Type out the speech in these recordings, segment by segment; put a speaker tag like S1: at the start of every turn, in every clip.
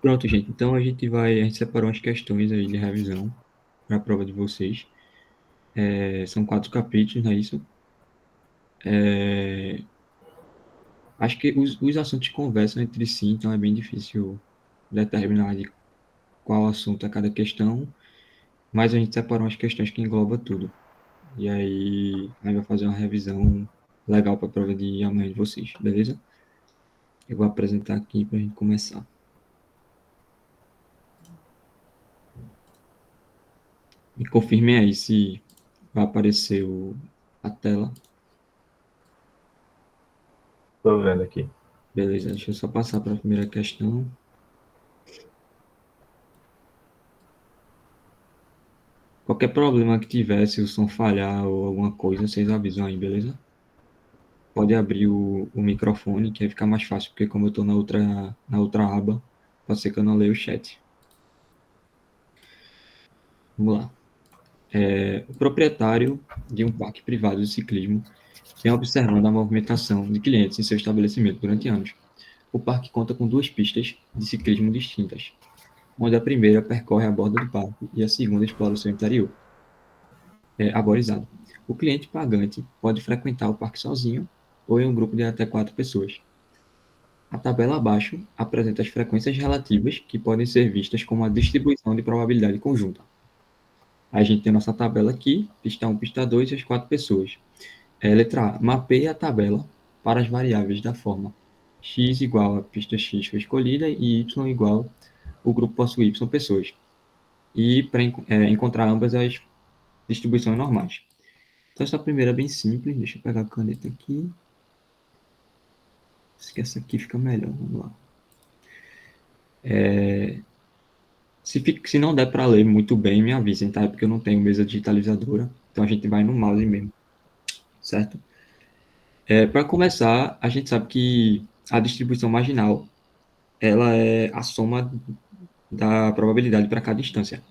S1: Pronto, gente. Então a gente separou umas questões aí de revisão para a prova de vocês. São 4 capítulos, não é isso? É, acho que os assuntos conversam entre si, então é bem difícil determinar de qual assunto é cada questão, mas a gente separou umas questões que engloba tudo. E aí vai fazer uma revisão legal para a prova de amanhã de vocês, beleza? Eu vou apresentar aqui para a gente começar. Me confirmem aí se vai aparecer a tela.
S2: Tô vendo aqui.
S1: Beleza, deixa eu só passar para a primeira questão. Qualquer problema que tiver, se o som falhar ou alguma coisa, vocês avisam aí, beleza? Pode abrir o microfone, que aí fica mais fácil, porque como eu estou na outra aba, pode ser que eu não leia o chat. Vamos lá. O proprietário de um parque privado de ciclismo vem observando a movimentação de clientes em seu estabelecimento durante anos. O parque conta com 2 pistas de ciclismo distintas, onde a primeira percorre a borda do parque e a segunda explora o seu interior, arborizado. O cliente pagante pode frequentar o parque sozinho ou em um grupo de até 4 pessoas. A tabela abaixo apresenta as frequências relativas que podem ser vistas como a distribuição de probabilidade conjunta. A gente tem nossa tabela aqui, pista 1, pista 2 e as 4 pessoas. Letra A. Mapeie a tabela para as variáveis da forma x igual a pista x foi escolhida e y igual o grupo possui y pessoas. E para encontrar ambas as distribuições normais. Então, essa primeira é bem simples. Deixa eu pegar a caneta aqui. Acho que essa aqui fica melhor. Vamos lá. Se não der para ler muito bem, me avisem, tá? Porque eu não tenho mesa digitalizadora. Então, a gente vai no mouse mesmo, certo? Para começar, a gente sabe que a distribuição marginal ela é a soma da probabilidade para cada instância.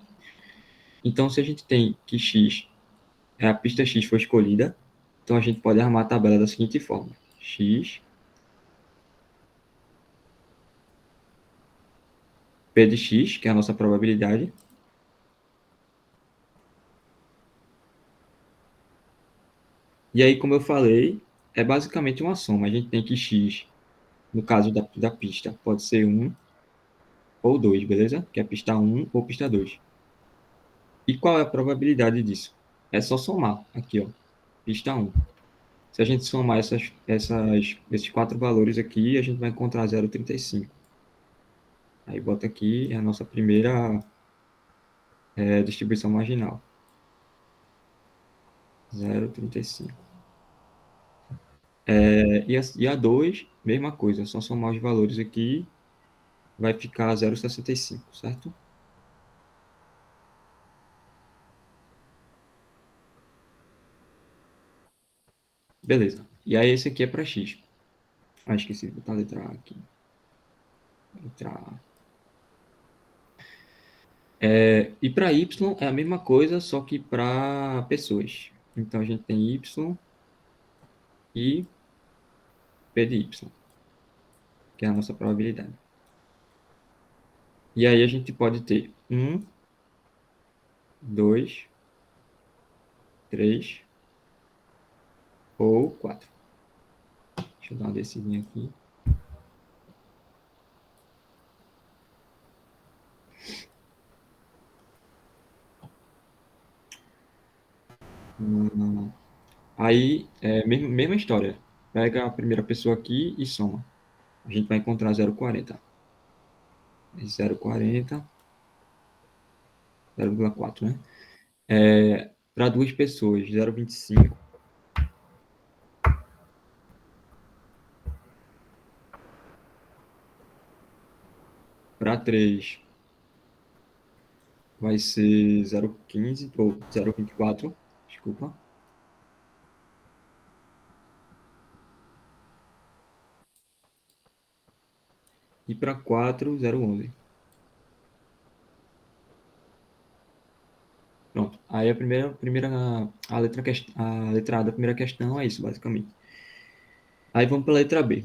S1: Então, se a gente tem que x, a pista x foi escolhida, então a gente pode armar a tabela da seguinte forma: x, p de x, que é a nossa probabilidade, e aí, como eu falei, é basicamente uma soma. A gente tem que x, no caso da pista, pode ser 1 ou 2, beleza? Que é pista 1 ou pista 2. E qual é a probabilidade disso? É só somar aqui, ó, pista 1. Se a gente somar esses 4 valores aqui, a gente vai encontrar 0,35. Aí bota aqui é a nossa primeira distribuição marginal. 0,35. E a 2, mesma coisa, só somar os valores aqui, vai ficar 0,65, certo? Beleza. E aí esse aqui é para x. Ah, esqueci de botar a letra A aqui. Letra A. E para y é a mesma coisa, só que para pessoas. Então a gente tem y e p de y, que é a nossa probabilidade. E aí a gente pode ter 2, 3 ou 4. Deixa eu dar uma descidinha aqui. Hum, Aí, mesma história. Pega a primeira pessoa aqui e soma. A gente vai encontrar 0,40. 0,40, 0,4, né? Para 2 pessoas, 0,25. Para 3, vai ser 0,15 ou 0,24. Desculpa. E para 4, 0,11. Pronto. Aí a letra A da primeira questão é isso, basicamente. Aí vamos para a letra B.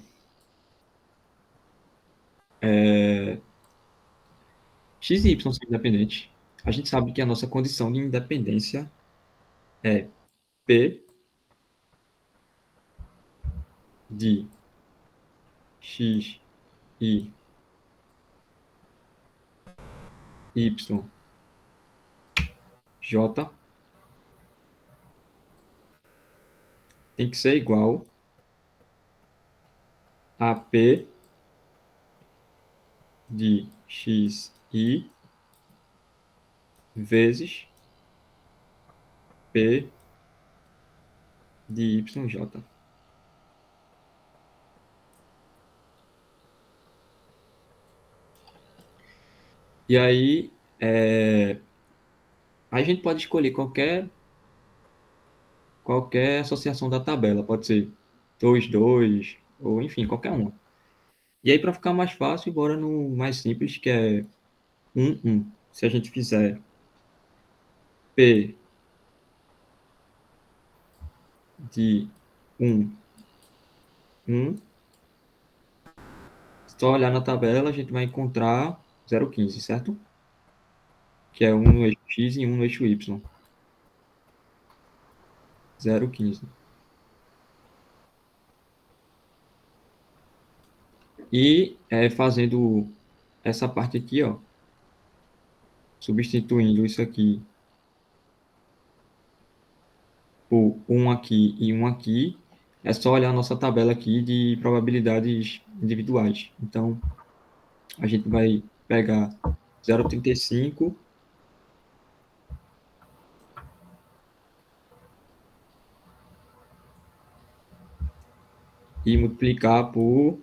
S1: X e Y são independentes. A gente sabe que a nossa condição de independência é P de X e Y J tem que ser igual a P de X i vezes P de YJ. E aí, a gente pode escolher qualquer associação da tabela, pode ser 2 2 ou enfim, qualquer uma. E aí, para ficar mais fácil, bora no mais simples, que é 1 1. Se a gente fizer P de 1 1, só olhar na tabela, a gente vai encontrar 0,15, certo? Que é um no eixo X e um no eixo Y. 0,15. E fazendo essa parte aqui, ó, substituindo isso aqui por um aqui e um aqui, é só olhar a nossa tabela aqui de probabilidades individuais. Então, a gente vai pegar 0,35 e multiplicar por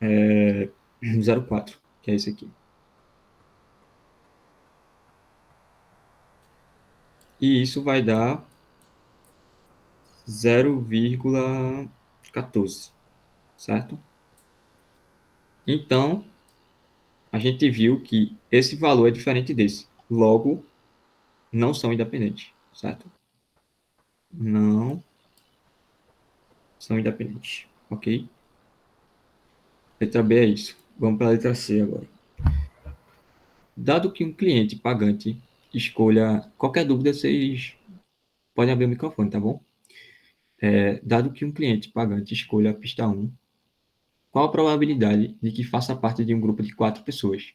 S1: 0,4, que é esse aqui. E isso vai dar 0,14, certo? Então, a gente viu que esse valor é diferente desse. Logo, não são independentes, certo? Não são independentes, ok? Letra B é isso. Vamos para a letra C agora. Dado que um cliente pagante escolha... Qualquer dúvida, vocês podem abrir o microfone, tá bom? Dado que um cliente pagante escolha a pista 1, qual a probabilidade de que faça parte de um grupo de 4 pessoas?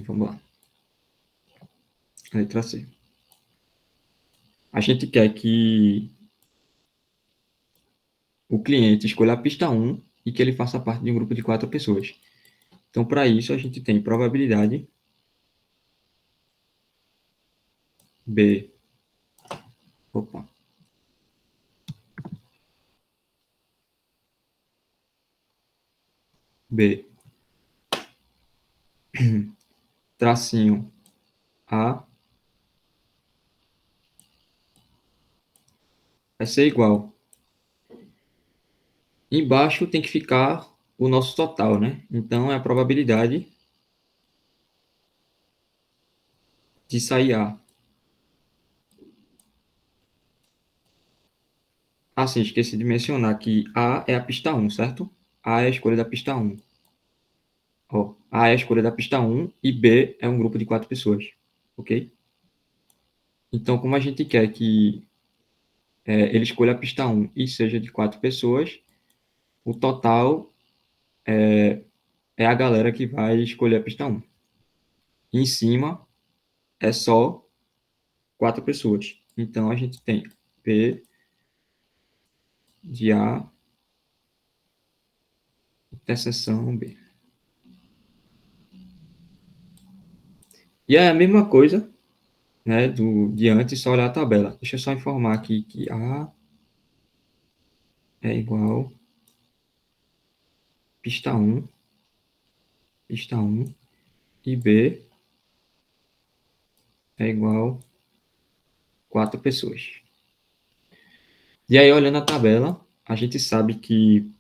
S1: Vamos lá. Letra C. A gente quer que o cliente escolha a pista 1 e que ele faça parte de um grupo de 4 pessoas. Então, para isso, a gente tem probabilidade B. Opa. B. Tracinho A vai ser igual. Embaixo tem que ficar o nosso total, né? Então, é a probabilidade de sair A. Ah, sim, esqueci de mencionar que A é a pista 1, certo? A é a escolha da pista 1. Ó, A é a escolha da pista 1 e B é um grupo de 4 pessoas, ok? Então, como a gente quer que ele escolha a pista 1 e seja de 4 pessoas, o total é a galera que vai escolher a pista 1. Em cima é só 4 pessoas. Então, a gente tem P de A interseção B. E é a mesma coisa, né, de antes, só olhar a tabela. Deixa eu só informar aqui que A é igual pista 1 e B é igual 4 pessoas. E aí, olhando a tabela, a gente sabe que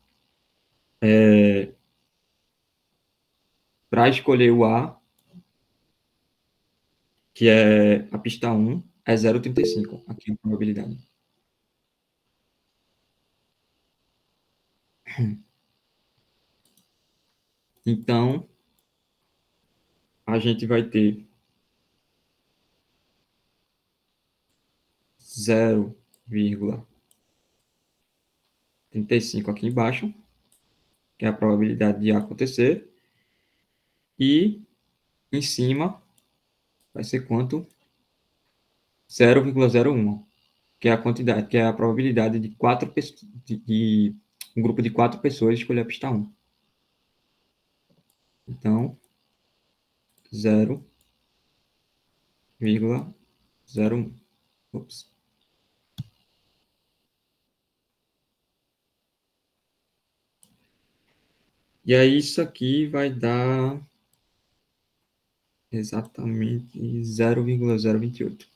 S1: para escolher o A, que é a pista 1, é 0,35, aqui a probabilidade. Então, a gente vai ter 0,35 aqui embaixo, que é a probabilidade de acontecer, e em cima vai ser quanto? 0,01, que é a quantidade, que é a probabilidade de de um grupo de 4 pessoas escolher a pista 1. Então, 0,01. Ops. E aí isso aqui vai dar exatamente 0,028.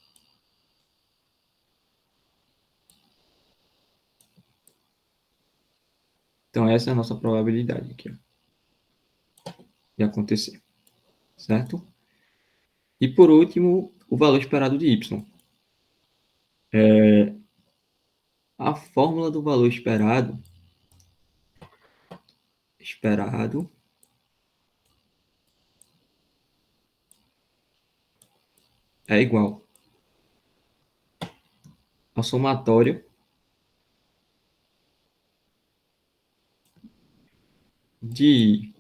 S1: Então essa é a nossa probabilidade aqui, ó, de acontecer, certo? E por último, o valor esperado de y. A fórmula do valor esperado é igual ao somatório de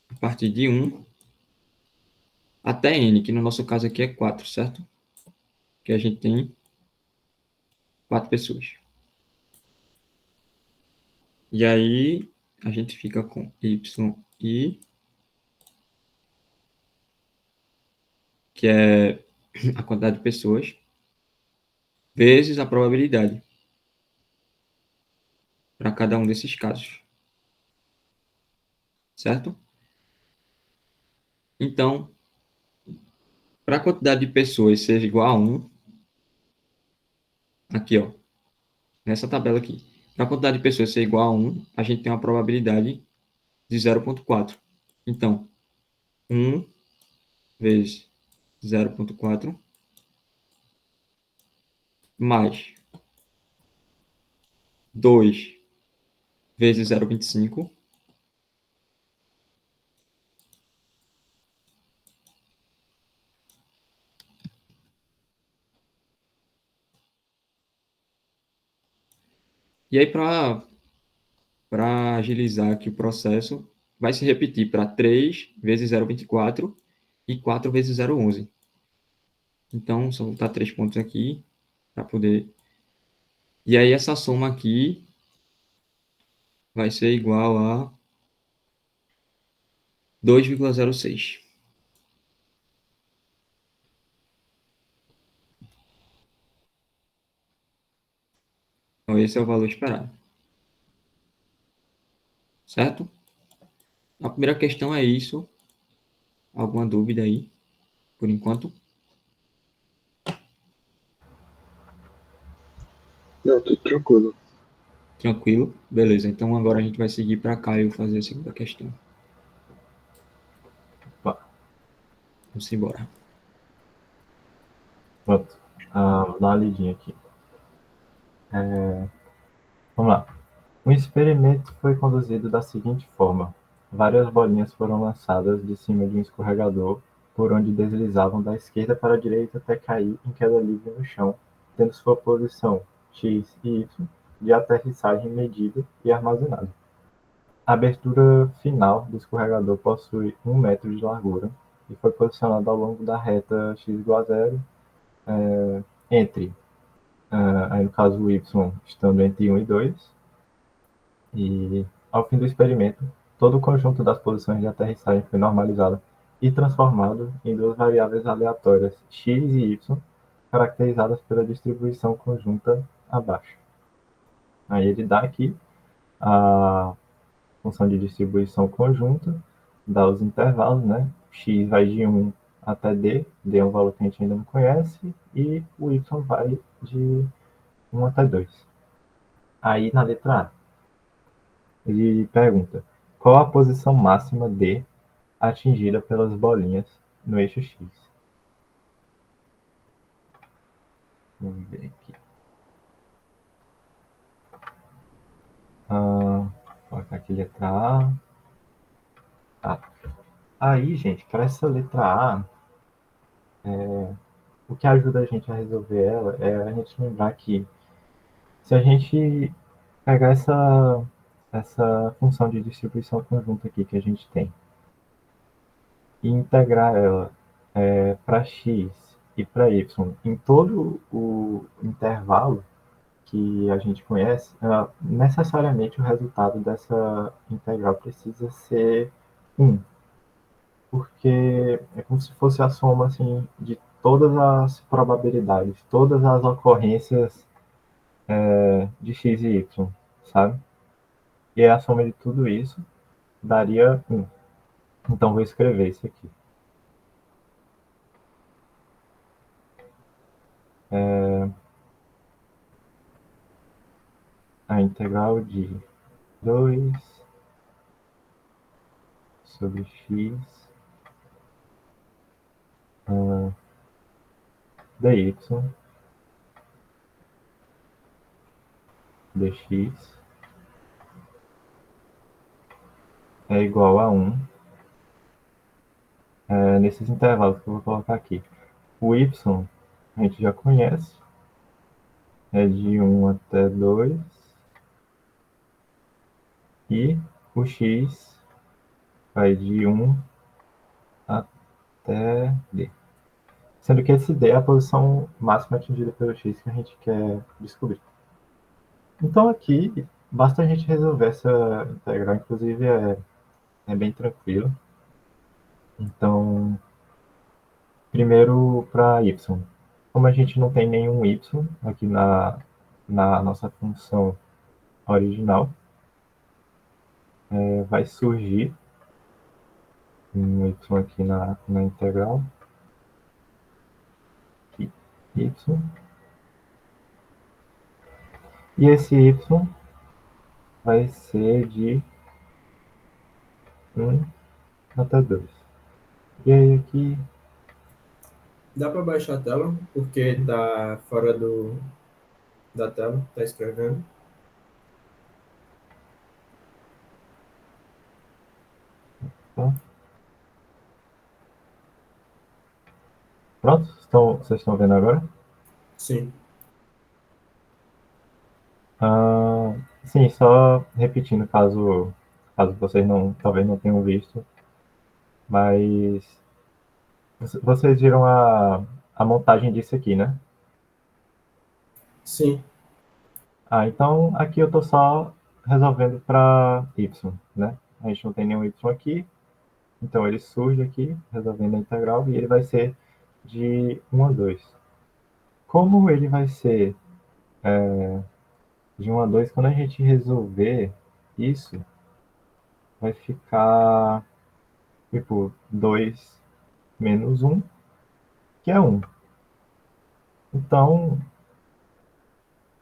S1: a partir de 1 até n, que no nosso caso aqui é 4, certo? Que a gente tem 4 pessoas. E aí a gente fica com yi, que é a quantidade de pessoas, vezes a probabilidade para cada um desses casos, certo? Então, para a quantidade de pessoas ser igual a 1, aqui, ó, nessa tabela aqui, para a quantidade de pessoas ser igual a 1, a gente tem uma probabilidade de 0,4. Então, 1 vezes 0,4 mais 2 vezes 0,25 e aí para agilizar aqui o processo, vai se repetir para 3 vezes 0,24 e 4 vezes 0,11. Então, só vou botar 3 pontos aqui para poder. E aí, essa soma aqui vai ser igual a 2,06. Então, esse é o valor esperado. Certo? A primeira questão é isso. Alguma dúvida aí, por enquanto?
S3: Não, tudo tranquilo.
S1: Tranquilo? Beleza. Então, agora a gente vai seguir para Caio fazer a segunda questão.
S2: Opa,
S1: Vamos embora.
S2: pronto. Vou dar uma lidinha aqui. Vamos lá. O experimento foi conduzido da seguinte forma: várias bolinhas foram lançadas de cima de um escorregador, por onde deslizavam da esquerda para a direita até cair em queda livre no chão, tendo sua posição x e y de aterrissagem medida e armazenada. A abertura final do escorregador possui 1 metro de largura e foi posicionada ao longo da reta x igual a zero, entre, aí no caso o y estando entre 1 e 2, e ao fim do experimento, todo o conjunto das posições de aterrissagem foi normalizado e transformado em duas variáveis aleatórias, x e y, caracterizadas pela distribuição conjunta abaixo. Aí ele dá aqui a função de distribuição conjunta, dá os intervalos, né? X vai de 1 até D é um valor que a gente ainda não conhece, e o Y vai de 1 até 2. Aí na letra A, ele pergunta: qual a posição máxima D atingida pelas bolinhas no eixo X? Vamos ver aqui. Vou colocar aqui letra A. Tá. Aí, gente, para essa letra A, o que ajuda a gente a resolver ela é a gente lembrar que se a gente pegar essa função de distribuição conjunta aqui que a gente tem e integrar ela para x e para y em todo o intervalo que a gente conhece, necessariamente o resultado dessa integral precisa ser 1, porque é como se fosse a soma assim, de todas as probabilidades, todas as ocorrências de x e y, sabe? E a soma de tudo isso daria 1. Então, vou escrever isso aqui. A integral de 2 sobre x dy dx é igual a 1 nesses intervalos que eu vou colocar aqui. O y a gente já conhece, é de 1 até 2, e o x vai de 1 até d. Sendo que esse d é a posição máxima atingida pelo x que a gente quer descobrir. Então aqui, basta a gente resolver essa integral, inclusive é bem tranquilo. Então, primeiro para y. Como a gente não tem nenhum y aqui na nossa função original, vai surgir um y aqui na integral. Y. E esse y vai ser de 1 até 2. E aí aqui,
S4: Dá para baixar a tela, porque tá fora da tela, tá escrevendo.
S2: tá? Pronto? Vocês estão vendo agora?
S4: Sim.
S2: Sim, só repetindo, caso vocês talvez não tenham visto, mas vocês viram a montagem disso aqui, né?
S4: Sim.
S2: Então aqui eu estou só resolvendo para y, né? A gente não tem nenhum y aqui, então ele surge aqui, resolvendo a integral, e ele vai ser de 1 a 2. Como ele vai ser de 1 a 2, quando a gente resolver isso, vai ficar tipo 2 menos 1, que é 1. Então,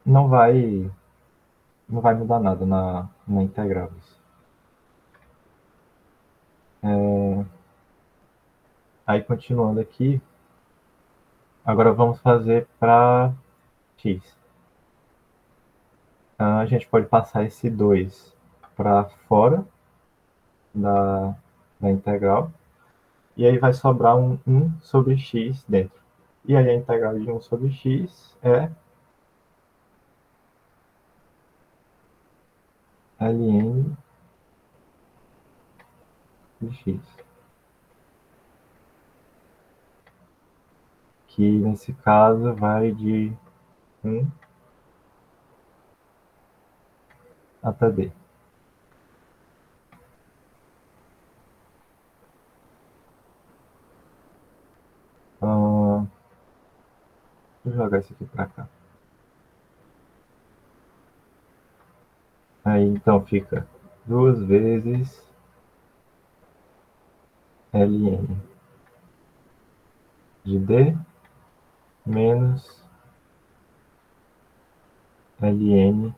S2: não vai, não vai mudar nada na integral. Aí, continuando aqui, agora vamos fazer para x. A gente pode passar esse 2 para fora da, da integral, e aí vai sobrar um 1 sobre x dentro. E aí a integral de 1 sobre x é ln de x. Que nesse caso vai de 1 até d. Vou jogar isso aqui para cá. Aí então fica 2 vezes ln de d menos ln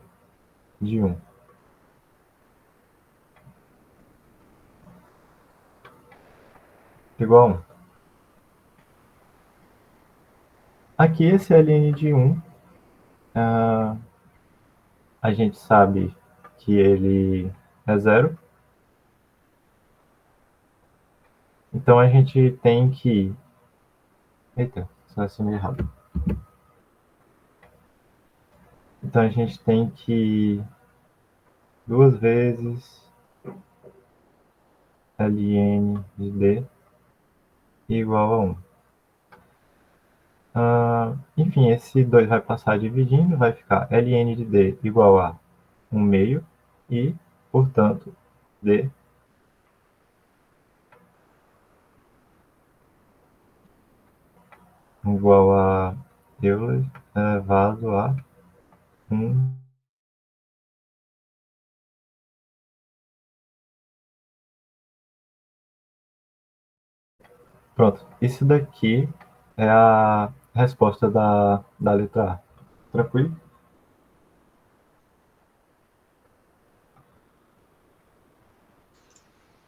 S2: de 1. Igual a 1. Aqui esse ln de 1, a gente sabe que ele é zero. Então a gente tem que... Eita, selecionei errado. Então a gente tem que 2 vezes ln de d igual a 1. Enfim, esse 2 vai passar dividindo, vai ficar ln de d igual a 1 meio e, portanto, d igual a Euler elevado a 1. Pronto, isso daqui é a resposta da letra A. Tranquilo?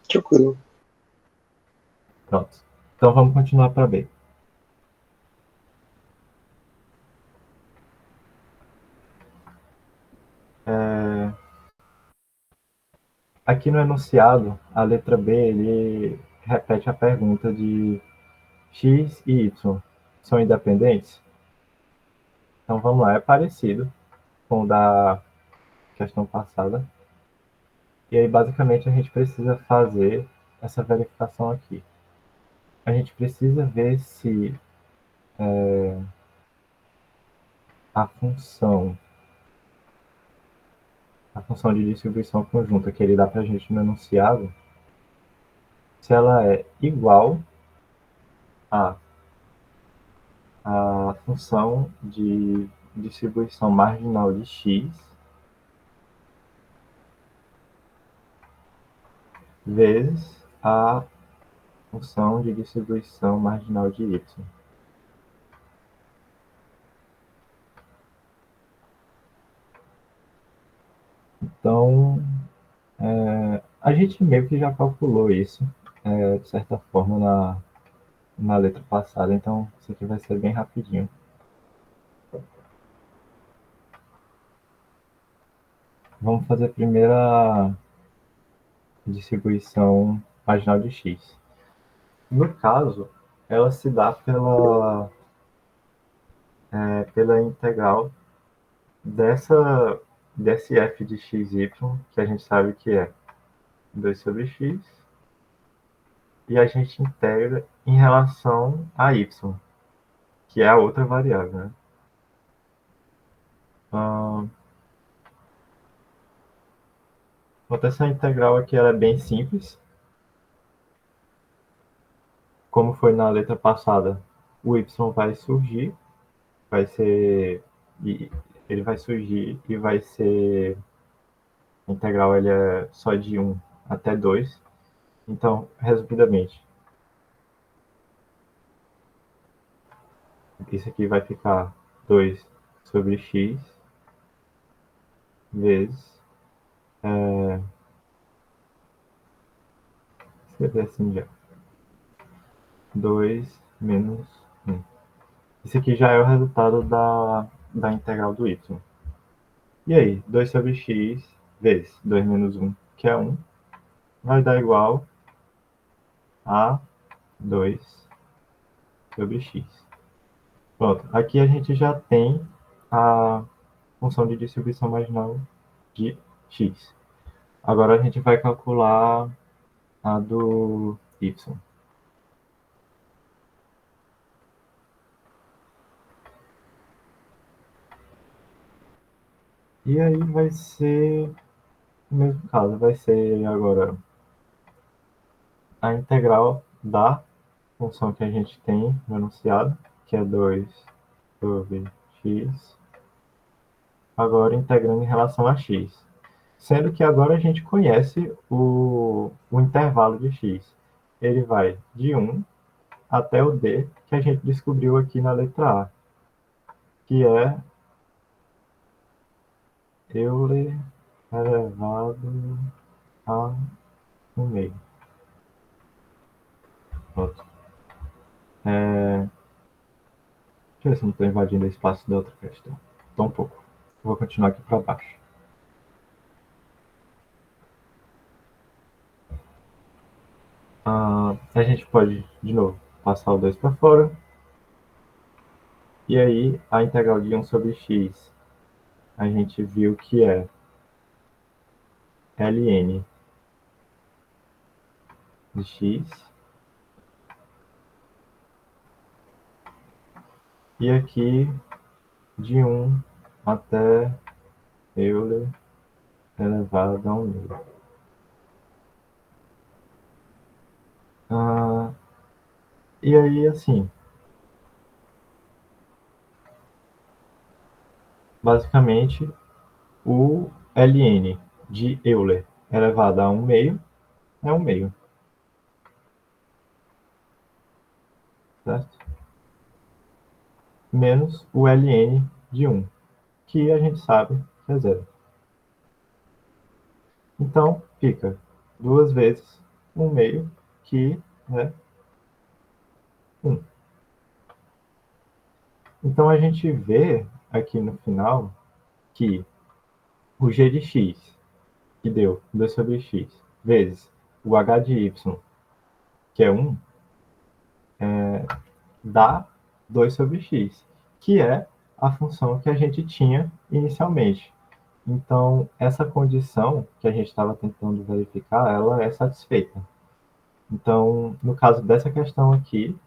S3: Tranquilo.
S2: Pronto. Então vamos continuar para B. Aqui no enunciado, a letra B, ele repete a pergunta de x e y são independentes? Então vamos lá, é parecido com o da questão passada. E aí basicamente a gente precisa fazer essa verificação aqui. A gente precisa ver se a função de distribuição conjunta que ele dá para a gente no enunciado, se ela é igual a função de distribuição marginal de x vezes a função de distribuição marginal de y. Então, a gente meio que já calculou isso, de certa forma, na letra passada, então isso aqui vai ser bem rapidinho. Vamos fazer primeiro a distribuição marginal de x. No caso, ela se dá pela integral desse f de xy, que a gente sabe que é 2 sobre x, e a gente integra em relação a y, que é a outra variável, né? Então, essa integral aqui ela é bem simples. Como foi na letra passada, o y vai surgir, vai ser... ele vai surgir e vai ser... A integral ele é só de 1 até 2. Então, resumidamente, isso aqui vai ficar 2 sobre x vezes... escrever assim já. 2 menos 1. Isso aqui já é o resultado da integral do y. E aí, 2 sobre x vezes 2 menos 1, que é 1, vai dar igual a 2 sobre x. Pronto, aqui a gente já tem a função de distribuição marginal de x. Agora a gente vai calcular a do y. E aí vai ser o mesmo caso, vai ser agora a integral da função que a gente tem no enunciado, que é 2 sobre x, agora integrando em relação a x. Sendo que agora a gente conhece o intervalo de x. Ele vai de 1 até o d, que a gente descobriu aqui na letra A, que é Euler elevado a 1 meio. Pronto. Deixa eu ver se não estou invadindo o espaço da outra questão. Estou um pouco. Vou continuar aqui para baixo. A gente pode, de novo, passar o 2 para fora. E aí, a integral de 1 sobre x, a gente viu que é ln de x. E aqui, de 1 até Euler elevado a 1 meio. E aí, assim, basicamente, o ln de Euler elevado a 1 meio é 1 meio, certo? Menos o ln de 1, que a gente sabe que é zero. Então, fica 2 vezes 1 meio, que é 1. Então, a gente vê aqui no final que o g de x, que deu 2 sobre x, vezes o h de y, que é 1, dá 2 sobre x, que é a função que a gente tinha inicialmente. Então, essa condição que a gente estava tentando verificar, ela é satisfeita. Então, no caso dessa questão aqui,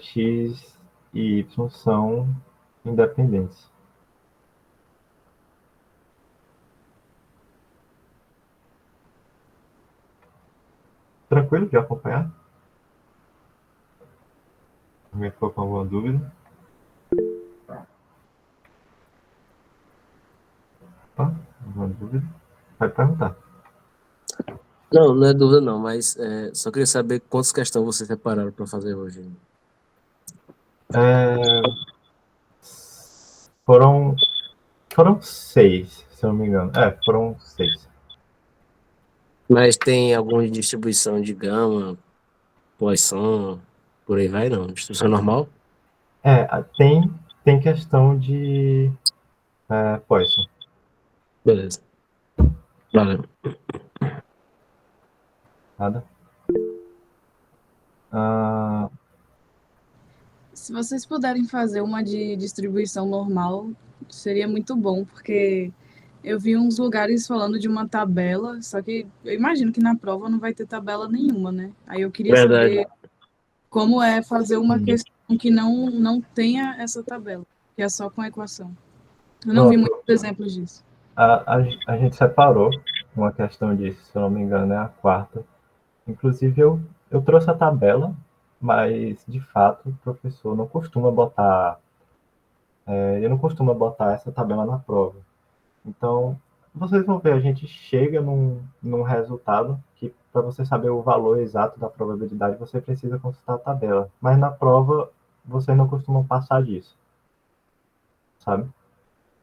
S2: x e y são independentes. Tranquilo de acompanhar? Alguém ficou com alguma dúvida? Alguma dúvida? Pode perguntar.
S5: Não, não é dúvida não, mas só queria saber quantas questões vocês separaram para fazer hoje.
S2: Foram 6, se eu não me engano. Foram 6.
S5: Mas tem alguma distribuição de gama, Poisson, por aí vai não? Distribuição normal?
S2: Tem questão de Poisson.
S5: Beleza. Valeu.
S2: Nada?
S6: Se vocês puderem fazer uma de distribuição normal, seria muito bom, porque eu vi uns lugares falando de uma tabela, só que eu imagino que na prova não vai ter tabela nenhuma, né? Aí eu queria
S5: Verdade.
S6: saber como é fazer uma questão que não tenha essa tabela, que é só com a equação. Eu não vi
S2: Pronto.
S6: muitos exemplos disso.
S2: A gente separou uma questão disso, se eu não me engano, é a quarta. Inclusive, eu trouxe a tabela, mas, de fato, o professor não costuma botar... ele não costuma botar essa tabela na prova. Então, vocês vão ver, a gente chega num resultado que, para você saber o valor exato da probabilidade, você precisa consultar a tabela. Mas na prova, vocês não costumam passar disso, sabe?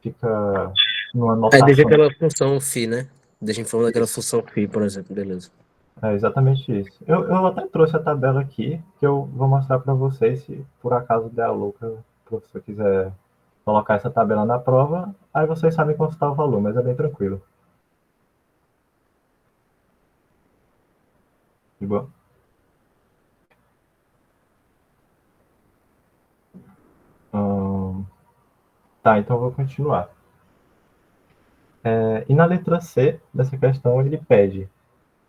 S2: Fica numa
S5: Aí deixa
S2: anotação.
S5: aquela função φ, né? Deixa em forma daquela função φ, por exemplo, beleza.
S2: É exatamente isso. Eu até trouxe a tabela aqui, que eu vou mostrar para vocês, se por acaso der a louca, o professor quiser colocar essa tabela na prova, aí vocês sabem consultar o valor, mas é bem tranquilo. De boa? Tá, então eu vou continuar. E na letra C dessa questão, ele pede: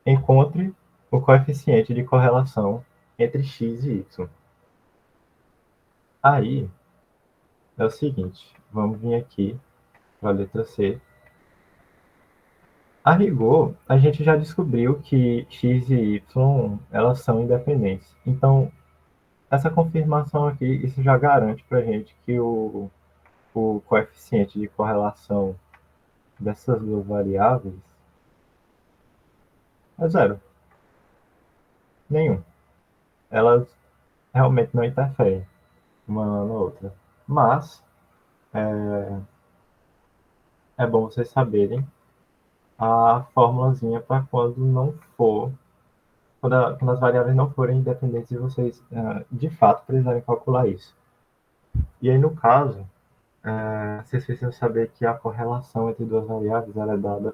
S2: encontre o coeficiente de correlação entre x e y. Aí, é o seguinte, vamos vir aqui para a letra C. A rigor, a gente já descobriu que x e y, elas são independentes. Então, essa confirmação aqui, isso já garante para a gente que o coeficiente de correlação dessas duas variáveis é zero. Nenhum. Elas realmente não interferem uma na outra. Mas é bom vocês saberem a formulazinha para quando não for, quando as variáveis não forem independentes e vocês de fato precisarem calcular isso. E aí, no caso, vocês precisam saber que a correlação entre duas variáveis ela é dada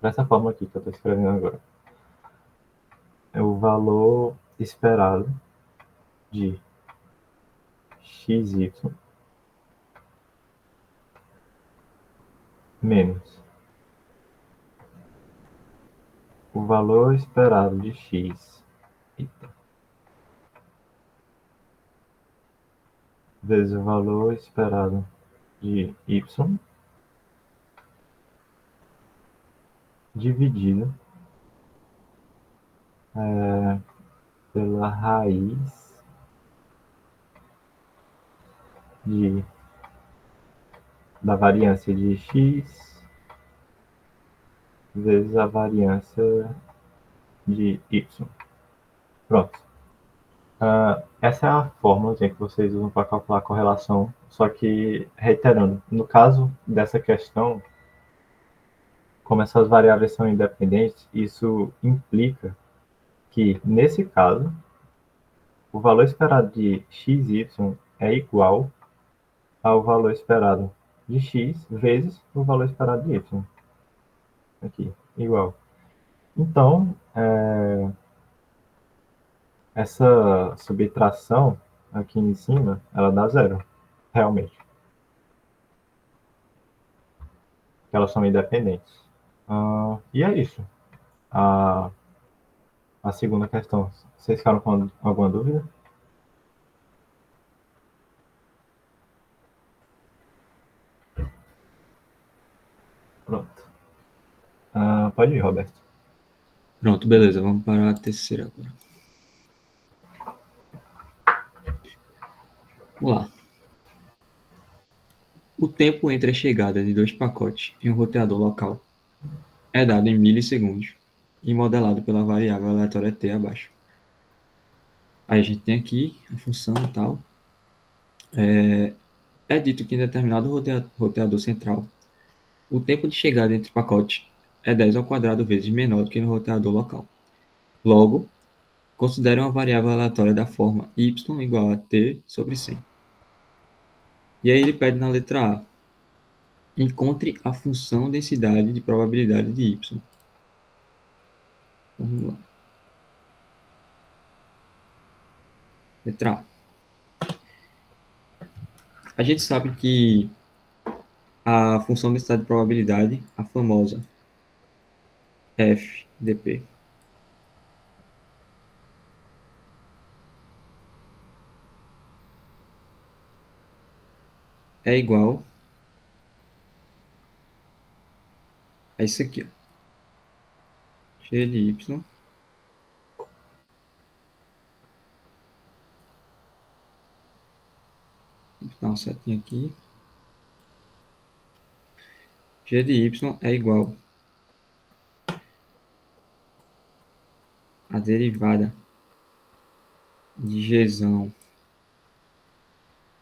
S2: dessa forma aqui que eu estou escrevendo agora. o valor esperado de xy menos o valor esperado de x vezes o valor esperado de y dividido pela raiz da variância de x vezes a variância de y. Pronto. Essa é a fórmula que vocês usam para calcular a correlação, só que, reiterando, no caso dessa questão, como essas variáveis são independentes, isso implica que, nesse caso, o valor esperado de xy é igual ao valor esperado de x vezes o valor esperado de y. Aqui, igual. Então, essa subtração aqui em cima, ela dá zero, realmente. Porque elas são independentes. E é isso. A segunda questão. Vocês ficaram com alguma dúvida? Pronto. Pode ir, Roberto.
S1: Pronto, beleza. Vamos para a terceira agora. Vamos lá. O tempo entre a chegada de 2 pacotes em um roteador local é dado em milissegundos e modelado pela variável aleatória t abaixo. Aí a gente tem aqui a função e tal. É dito que em determinado roteador central, o tempo de chegada entre pacotes é 10 ao quadrado vezes menor do que no roteador local. Logo, considere uma variável aleatória da forma y igual a t sobre 100. E aí ele pede na letra A: encontre a função densidade de probabilidade de y. Vamos lá. Letra A. A gente sabe que a função densidade de probabilidade, a famosa f dp, é igual a isso aqui, ó. G de y vou dar uma setinha aqui. G de y é igual a derivada de gzão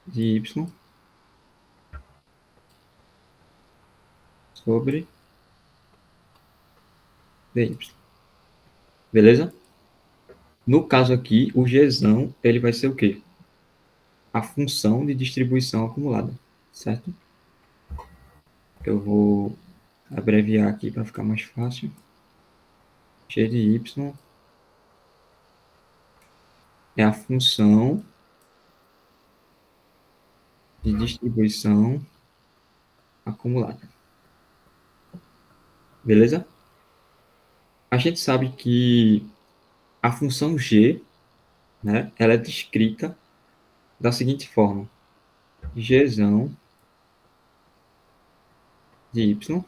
S1: de y sobre dy. Beleza? No caso aqui, o gzão, ele vai ser o quê? A função de distribuição acumulada, certo? Eu vou abreviar aqui para ficar mais fácil. G de y é a função de distribuição acumulada. Beleza? A gente sabe que a função g, né, ela é descrita da seguinte forma: gzão de y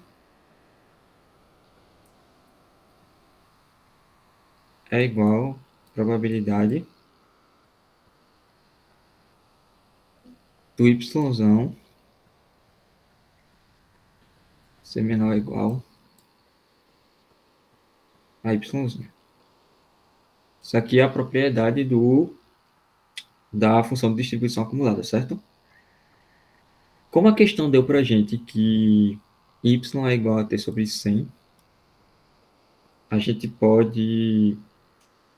S1: é igual a probabilidade do yzão ser menor ou igual a yzinho. Isso aqui é a propriedade da função de distribuição acumulada, certo? Como a questão deu para a gente que y é igual a t sobre 100, a gente pode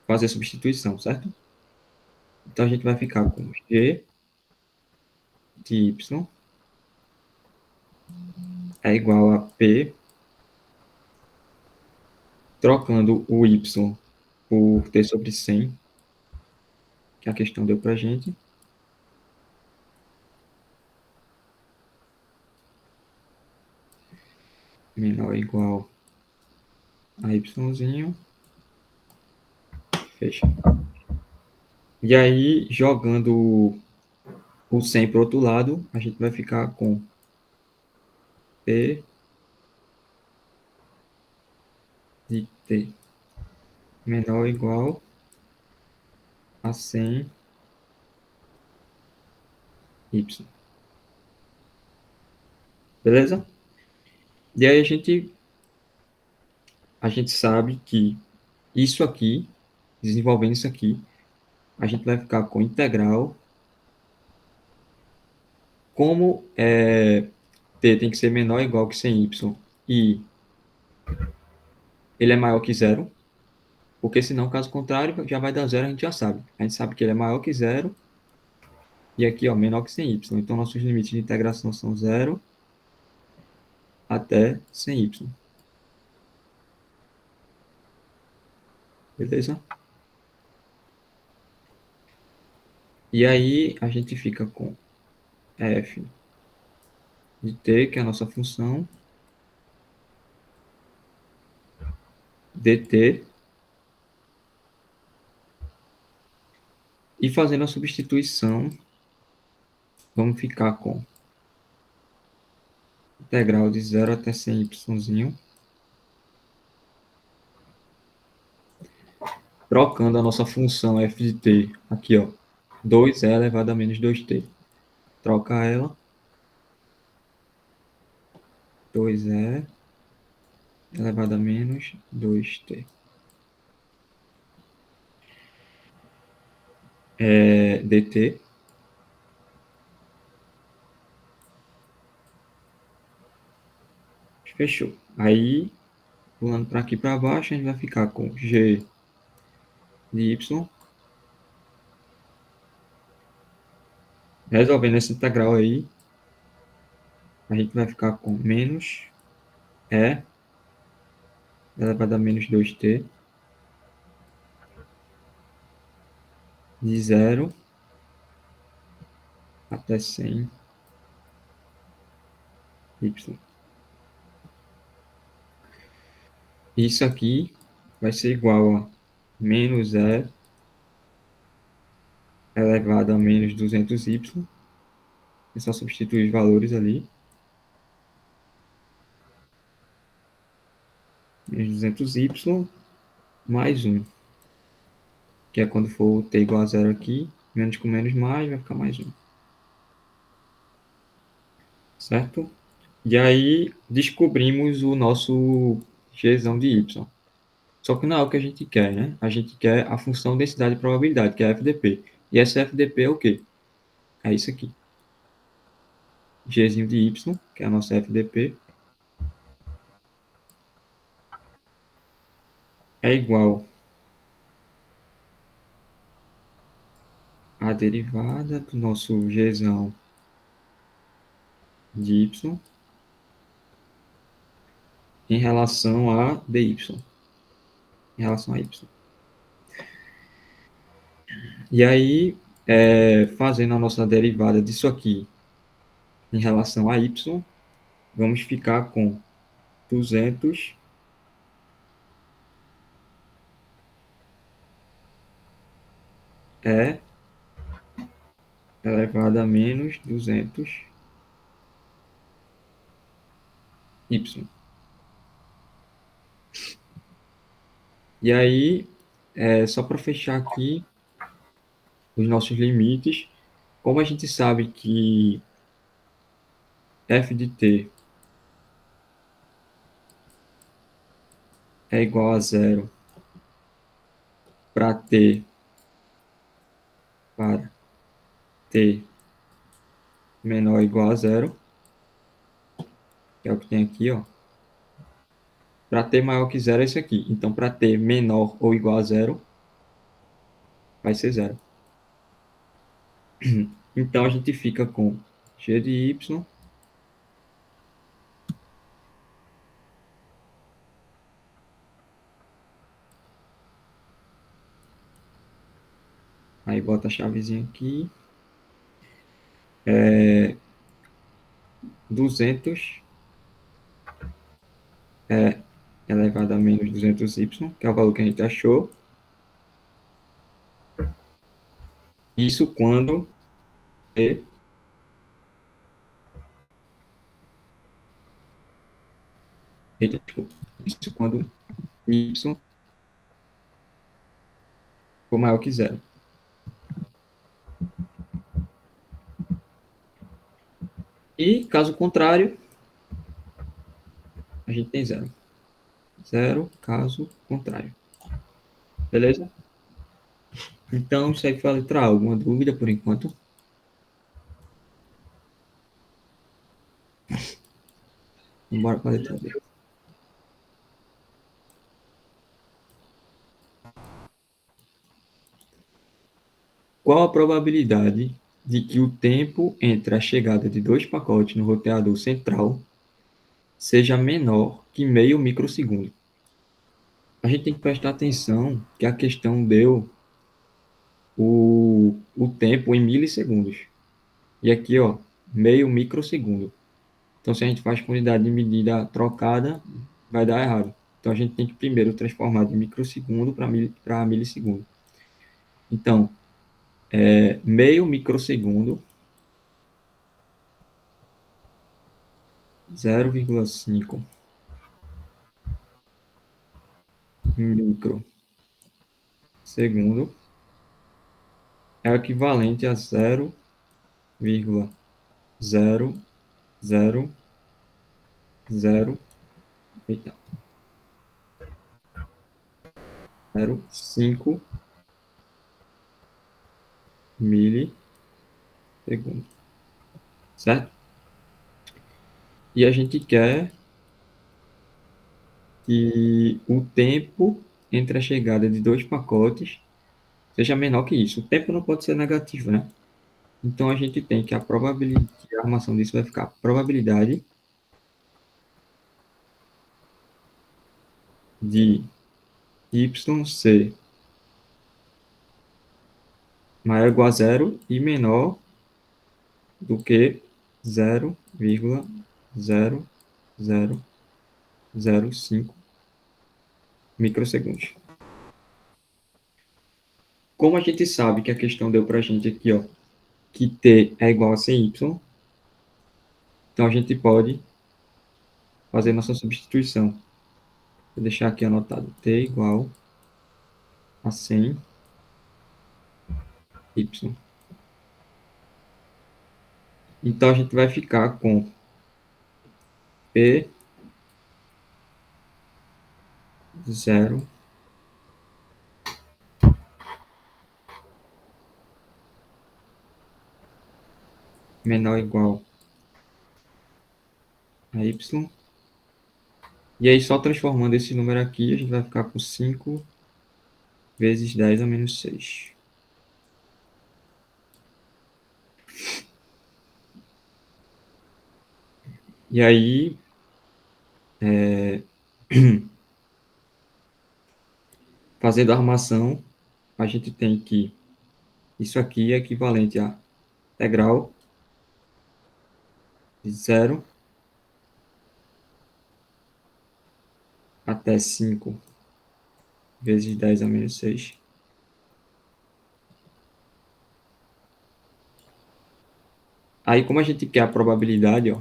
S1: fazer substituição, certo? Então, a gente vai ficar com g de y é igual a p, trocando o y por t sobre 100, que a questão deu para a gente. Menor ou igual a yzinho. Fecha. E aí, jogando o 100 para o outro lado, a gente vai ficar com P de T menor ou igual a 100 Y. Beleza? E aí a gente sabe que isso aqui, desenvolvendo isso aqui, a gente vai ficar com integral. Como t tem que ser menor ou igual que 100y e ele é maior que zero, porque senão, caso contrário, já vai dar zero, a gente já sabe. A gente sabe que ele é maior que zero e aqui, ó, menor que 100y. Então, nossos limites de integração são zero até 100y. Beleza? E aí, a gente fica com f de t, que é a nossa função, dt, e fazendo a substituição, vamos ficar com integral de 0 até 100y, trocando a nossa função f de t aqui, ó, 2e elevado a menos 2t. Troca ela, 2e elevado a menos 2t. Dt. Fechou. Aí, pulando para aqui para baixo, a gente vai ficar com g de y. Resolvendo essa integral aí, a gente vai ficar com menos e elevado a menos 2t de 0 até 100y. Isso aqui vai ser igual a menos e elevado a menos 200y. É só substituir os valores ali. Menos 200y mais 1. Que é quando for t igual a 0 aqui. Menos com menos mais, vai ficar mais 1. Certo? E aí, descobrimos o nosso gzão de y. Só que não é o que a gente quer, né? A gente quer a função densidade e probabilidade, que é a FDP. E essa FDP é o quê? É isso aqui. Gzinho de y, que é a nossa FDP, é igual à derivada do nosso gzão de y em relação a dy. Em relação a y. E aí, fazendo a nossa derivada disso aqui em relação a y, vamos ficar com 200 elevado a menos 200y. E aí, só para fechar aqui os nossos limites, como a gente sabe que f de t é igual a zero para t menor ou igual a zero, que é o que tem aqui, ó. Para t maior que zero é isso aqui. Então, para t menor ou igual a zero, vai ser zero. Então, a gente fica com g de y Aí bota a chavezinha aqui. 200 elevado a menos 200y, que é o valor que a gente achou. Isso quando e eita, desculpa. Isso quando y for maior que zero. E caso contrário, a gente tem zero. Zero, caso contrário. Beleza? Então, isso aí foi a letra A. Alguma dúvida por enquanto? Vamos para a letra B. Qual a probabilidade de que o tempo entre a chegada de dois pacotes no roteador central seja menor que meio microsegundo? A gente tem que prestar atenção que a questão deu o tempo em milissegundos. E aqui, ó, meio microsegundo. Então, se a gente faz com unidade de medida trocada, vai dar errado. Então, a gente tem que primeiro transformar de microsegundo para milissegundo. Então, meio microsegundo, 0,5 microsegundo é o equivalente a 0,0000, eita, 0,5 milissegundo, certo? E a gente quer que o tempo entre a chegada de dois pacotes seja menor que isso. O tempo não pode ser negativo, né? Então, a gente tem que a probabilidade, a armação disso vai ficar a probabilidade de YC maior ou igual a zero e menor do que 0,0005 microsegundos. Como a gente sabe que a questão deu para a gente aqui, ó, que T é igual a CY, então a gente pode fazer nossa substituição. Vou deixar aqui anotado T igual a 100 Y. Então a gente vai ficar com P 0 menor ou igual a Y. E aí, só transformando esse número aqui, a gente vai ficar com 5 vezes 10 a menos 6. E aí, fazendo a armação, a gente tem que isso aqui é equivalente a integral de 0 até 5 vezes 10 a menos 6. Aí, como a gente quer a probabilidade, ó,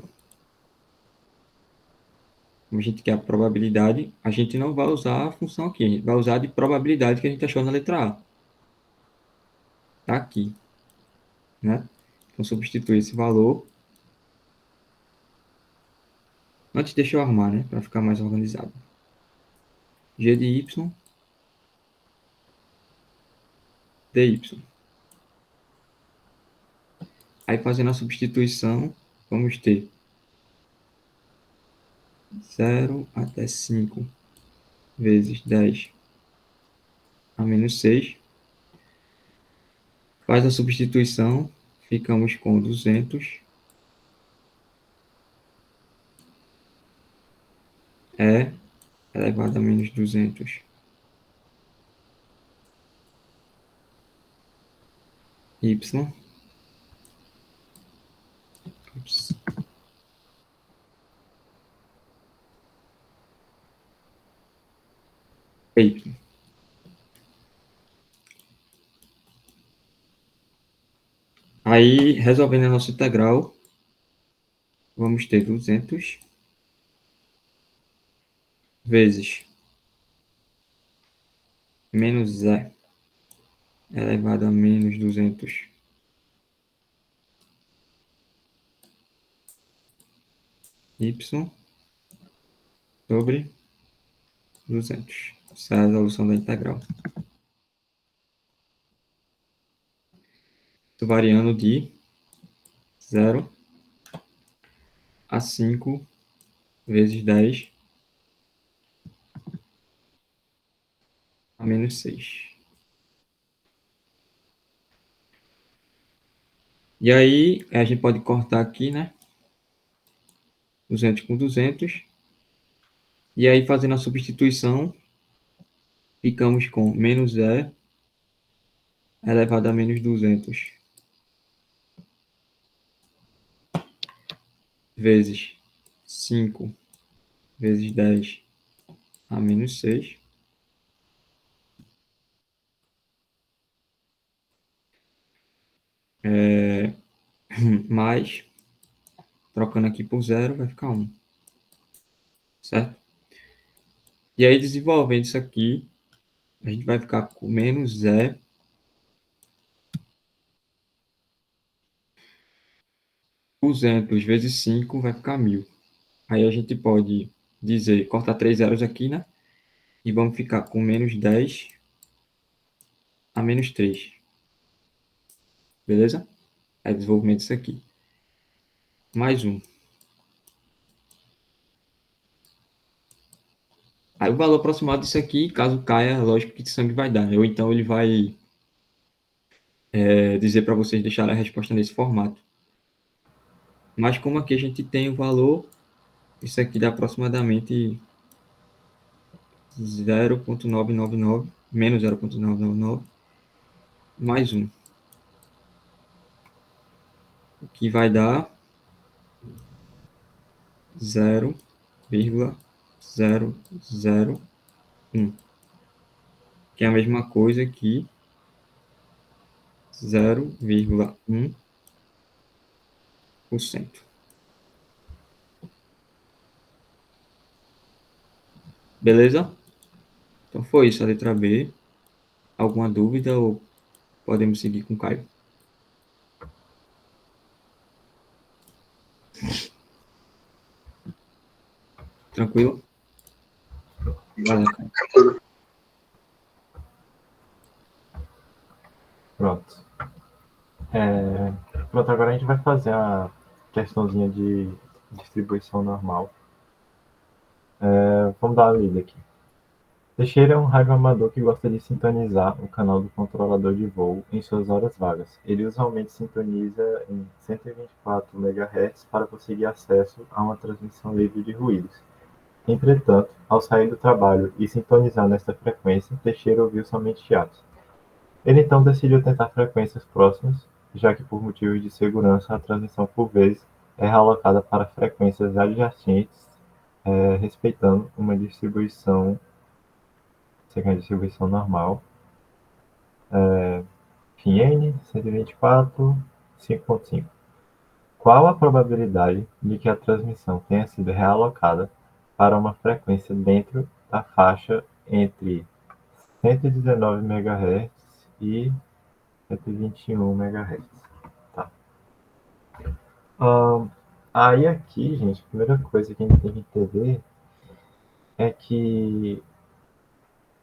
S1: como a gente quer a probabilidade, a gente não vai usar a função aqui, a gente vai usar a de probabilidade que a gente achou na letra A. Tá aqui, né? Então, substituir esse valor. Antes, deixa eu arrumar, né? Para ficar mais organizado. G de Y, dy. Aí, fazendo a substituição, vamos ter 0 até 5 vezes 10 a menos 6. Faz a substituição, ficamos com 200 elevado a menos 200 y. Y. Aí, resolvendo a nossa integral, vamos ter 200 vezes menos e elevado a menos 200 y sobre 200. Essa é a resolução da integral. Estou variando de 0 a 5 vezes 10 a menos 6. E aí, a gente pode cortar aqui, né? 200 com 200. E aí, fazendo a substituição, ficamos com menos e elevado a menos 200 vezes 5 vezes 10 a menos 6. Mais, trocando aqui por 0, vai ficar 1. Certo? E aí, desenvolvendo isso aqui, a gente vai ficar com menos e 200 vezes 5 vai ficar 1000. Aí a gente pode dizer, cortar 3 zeros aqui, né? E vamos ficar com menos 10 a menos 3. Beleza? Aí desenvolvimento disso aqui. Mais 1. Aí o valor aproximado disso aqui, caso caia, lógico que sangue vai dar. Ou então ele vai dizer para vocês deixarem a resposta nesse formato. Mas como aqui a gente tem o valor, isso aqui dá aproximadamente 0,999, menos 0,999, mais 1. O que vai dar 0,001. Que é a mesma coisa que 0,1%. Beleza? Então foi isso, a letra B. Alguma dúvida ou podemos seguir com o Caio? Tranquilo? Vai lá, Caio.
S2: Pronto. Pronto, agora a gente vai fazer a questãozinha de distribuição normal. Vamos dar uma lida aqui. Teixeira é um radioamador que gosta de sintonizar o canal do controlador de voo em suas horas vagas. Ele usualmente sintoniza em 124 MHz para conseguir acesso a uma transmissão livre de ruídos. Entretanto, ao sair do trabalho e sintonizar nesta frequência, Teixeira ouviu somente chiados. Ele então decidiu tentar frequências próximas, já que por motivos de segurança a transmissão por vezes é realocada para frequências adjacentes, respeitando uma distribuição normal. N 124, 5.5. Qual a probabilidade de que a transmissão tenha sido realocada para uma frequência dentro da faixa entre 119 MHz e 121 MHz? Tá. Aí aqui, gente, a primeira coisa que a gente tem que entender é que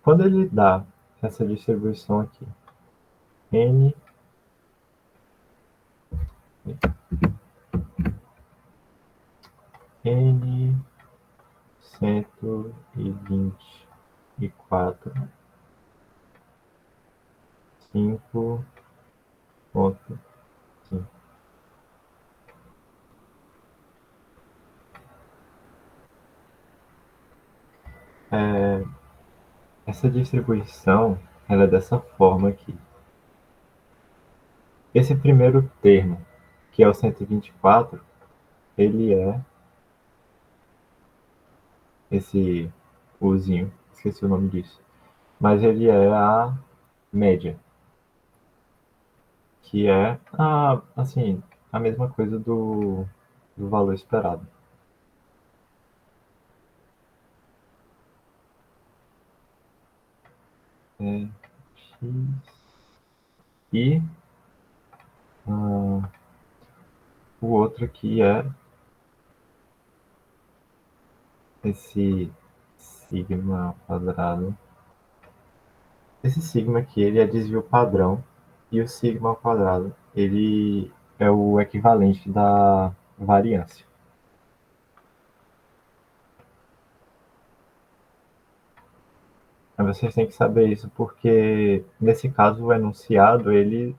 S2: quando ele dá essa distribuição aqui, N N 124 5.5. Essa distribuição ela é dessa forma aqui. Esse primeiro termo, que é o 124, ele é esse uzinho, esqueci o nome disso, mas ele é a média, que é assim, a mesma coisa do valor esperado. É x e o outro aqui é esse sigma ao quadrado. Esse sigma aqui, ele é desvio padrão, e o sigma ao quadrado, ele é o equivalente da variância. Mas vocês têm que saber isso porque, nesse caso, o enunciado, ele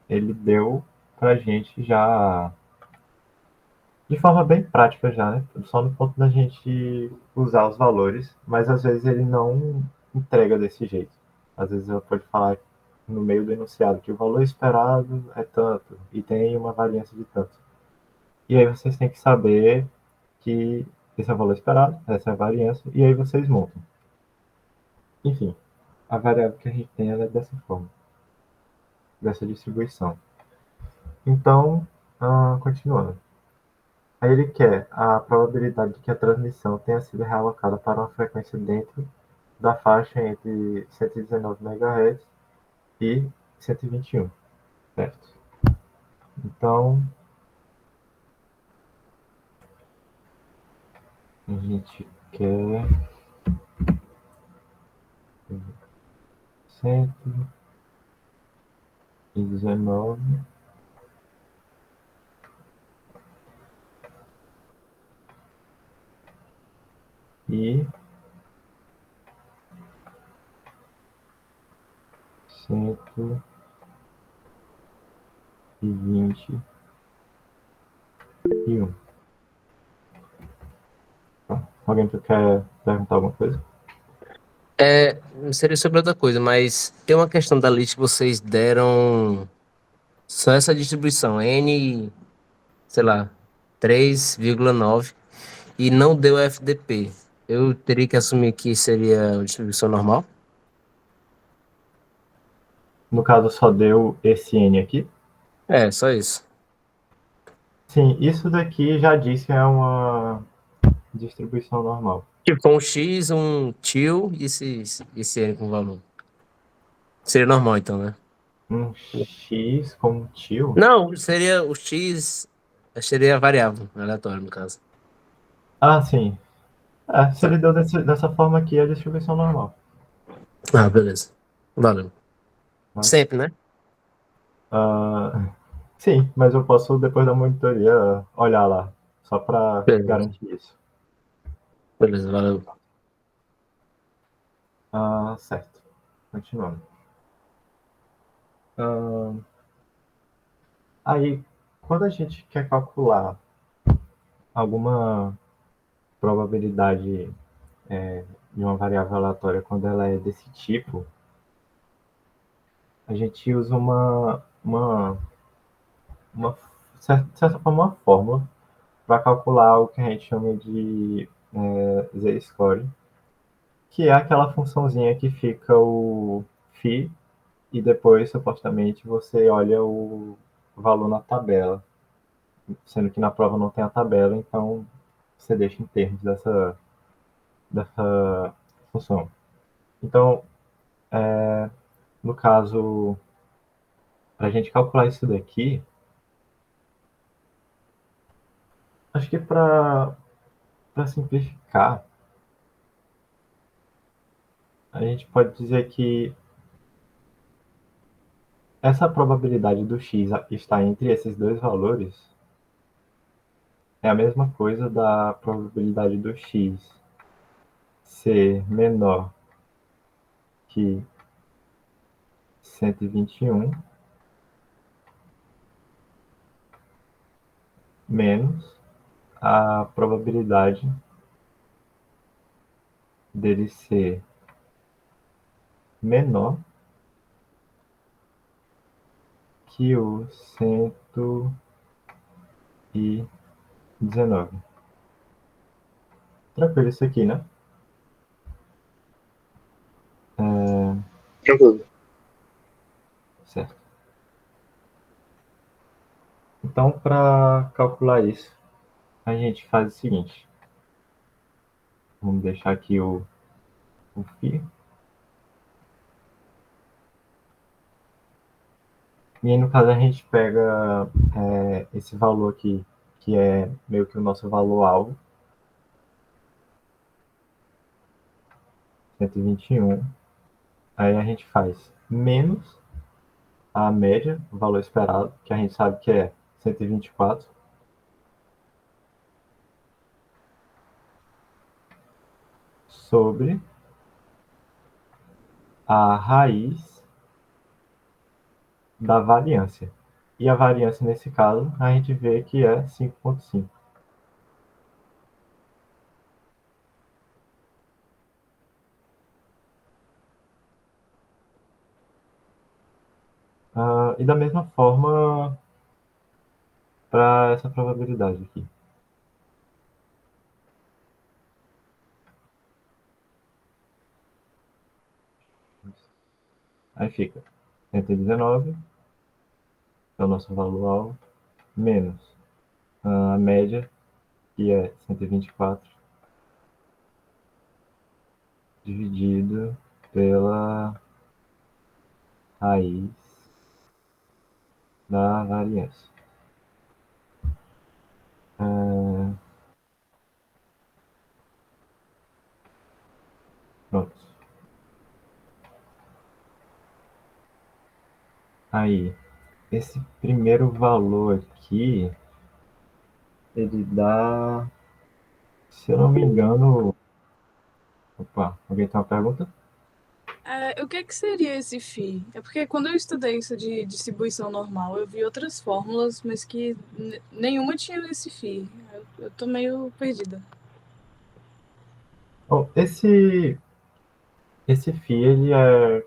S2: deu para a gente já, de forma bem prática já, né? Só no ponto da gente usar os valores, mas às vezes ele não entrega desse jeito. Às vezes ela pode falar no meio do enunciado que o valor esperado é tanto e tem uma variância de tanto. E aí vocês têm que saber que esse é o valor esperado, essa é a variância, e aí vocês montam. Enfim, a variável que a gente tem ela é dessa forma, dessa distribuição. Então, continuando. Aí ele quer a probabilidade de que a transmissão tenha sido realocada para uma frequência dentro da faixa entre 119 MHz e 121, certo? Então, a gente quer 119 e 121. Alguém quer perguntar alguma coisa?
S5: Seria sobre outra coisa, mas tem uma questão da lista que vocês deram só essa distribuição, N, sei lá, 3,9 e não deu FDP. Eu teria que assumir que seria a distribuição normal?
S2: No caso, só deu esse N aqui.
S5: É, só isso.
S2: Sim, isso daqui já diz que é uma distribuição normal.
S5: Tipo, um X, um tio e esse N com valor. Seria normal, então, né?
S2: Um X com um tio?
S5: Não, seria o X, seria a variável, aleatório, no caso.
S2: Ah, sim. Se
S5: Tá.
S2: ele deu dessa forma aqui, é a distribuição normal.
S5: Ah, beleza. Valeu.
S2: Tá?
S5: Sempre, né?
S2: Ah, sim, mas eu posso, depois da monitoria, olhar lá, só para
S5: Beleza.
S2: garantir isso.
S5: Beleza, valeu.
S2: Certo. Continuando. Ah, Aí, quando a gente quer calcular alguma probabilidade de uma variável aleatória, quando ela é desse tipo, a gente usa de certa forma, uma fórmula para calcular o que a gente chama de z-score, que é aquela funçãozinha que fica o φ e depois, supostamente, você olha o valor na tabela, sendo que na prova não tem a tabela, então você deixa em termos dessa função. Então, no caso, para a gente calcular isso daqui, acho que para simplificar, a gente pode dizer que essa probabilidade do x estar entre esses dois valores é a mesma coisa da probabilidade do x ser menor que 121 menos a probabilidade dele ser menor aqui o 119. Tranquilo isso aqui, né?
S3: Tranquilo.
S2: Certo. Então, para calcular isso, a gente faz o seguinte. Vamos deixar aqui o φ. E aí, no caso, a gente pega esse valor aqui, que é meio que o nosso valor-alvo, 121. Aí a gente faz menos a média, o valor esperado, que a gente sabe que é 124, sobre a raiz da variância. E a variância, nesse caso, a gente vê que é 5,5. E da mesma forma, para essa probabilidade aqui. Aí fica 119, que é o nosso valor-alvo, menos a média, que é 124, dividido pela raiz da variância. Pronto. Aí, esse primeiro valor aqui, ele dá, se eu não me engano... Opa, alguém tem uma pergunta?
S6: O que seria esse φ? É porque quando eu estudei isso de distribuição normal, eu vi outras fórmulas, mas que nenhuma tinha esse φ. Eu tô meio perdida.
S2: Bom, esse φ, ele é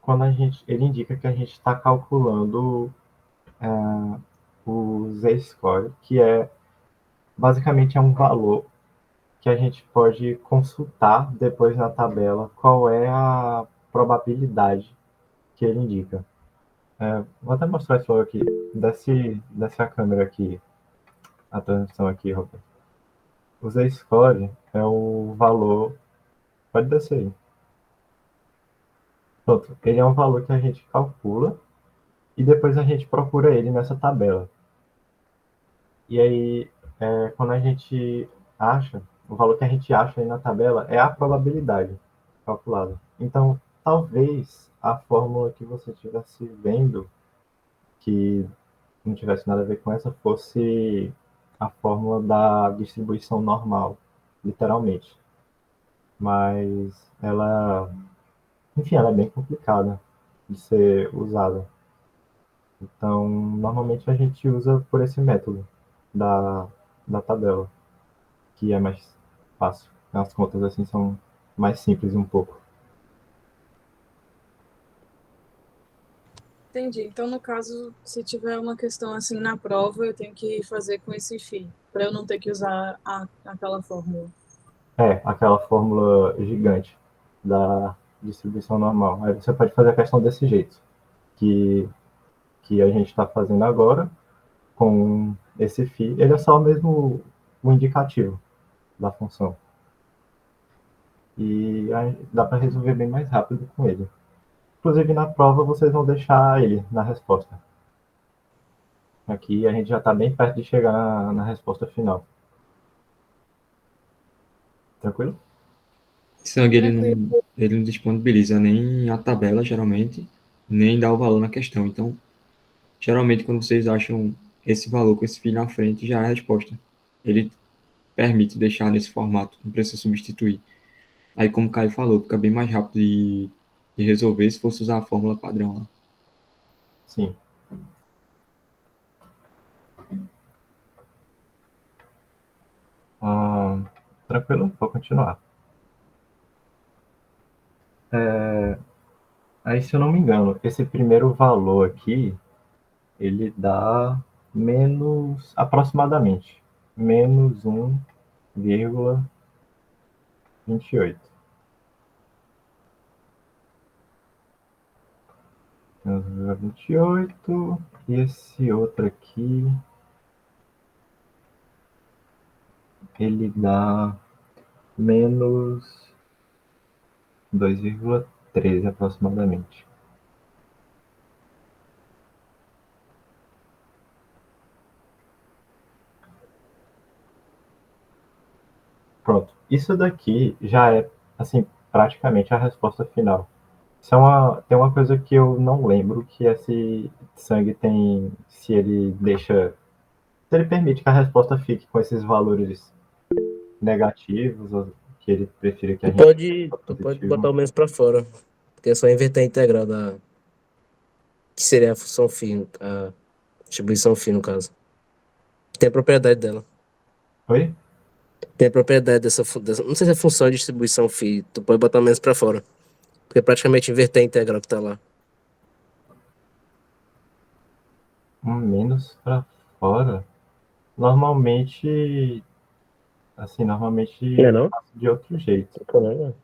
S2: quando ele indica que a gente está calculando o z-score, que basicamente é um valor que a gente pode consultar depois na tabela qual é a probabilidade que ele indica. Vou até mostrar isso logo aqui. Desce a câmera aqui, a transmissão aqui, Roberto. O z-score é o valor... Pode descer aí. Pronto. Ele é um valor que a gente calcula e depois a gente procura ele nessa tabela. E aí, quando a gente acha, o valor que a gente acha aí na tabela é a probabilidade calculada. Então, talvez a fórmula que você estivesse vendo, que não tivesse nada a ver com essa, fosse a fórmula da distribuição normal, literalmente. Mas ela, enfim, ela é bem complicada de ser usada. Então, normalmente a gente usa por esse método da tabela, que é mais fácil. As contas assim são mais simples um pouco.
S6: Entendi. Então, no caso, se tiver uma questão assim na prova, eu tenho que fazer com esse φ, para eu não ter que usar aquela fórmula.
S2: Aquela fórmula gigante da distribuição normal. Aí você pode fazer a questão desse jeito, que a gente está fazendo agora, com esse φ. Ele é só mesmo o indicativo da função. E aí dá para resolver bem mais rápido com ele. Inclusive, na prova, vocês vão deixar ele na resposta. Aqui a gente já está bem perto de chegar na resposta final. Tranquilo?
S1: Sangue,
S6: Tranquilo.
S1: ele não disponibiliza nem a tabela, geralmente, nem dá o valor na questão. Então, geralmente, quando vocês acham esse valor com esse fio na frente, já é a resposta. Ele permite deixar nesse formato, não precisa substituir. Aí, como o Caio falou, fica bem mais rápido de resolver se fosse usar a fórmula padrão lá.
S2: Sim. Tranquilo? Vou continuar. Aí, se eu não me engano, esse primeiro valor aqui, ele dá menos, aproximadamente, menos 1,28. Menos 1,28. E esse outro aqui, ele dá menos 2,13 aproximadamente. Pronto. Isso daqui já é, assim, praticamente a resposta final. Tem uma coisa que eu não lembro, que é se sangue tem, se ele deixa, se ele permite que a resposta fique com esses valores negativos, ou que ele prefira que a gente
S5: Tu pode
S2: positivo.
S5: botar o menos pra fora. Porque é só inverter a integral que seria a função φ, a distribuição φ, no caso. Tem a propriedade dela.
S2: Oi?
S5: Tem a propriedade dessa. Não sei se é função de distribuição φ. Tu pode botar o menos pra fora. Porque é praticamente inverter a integral que tá lá.
S2: Menos para fora. Normalmente, normalmente
S5: Não é
S2: eu
S5: não?
S2: faço de outro jeito.
S5: Não.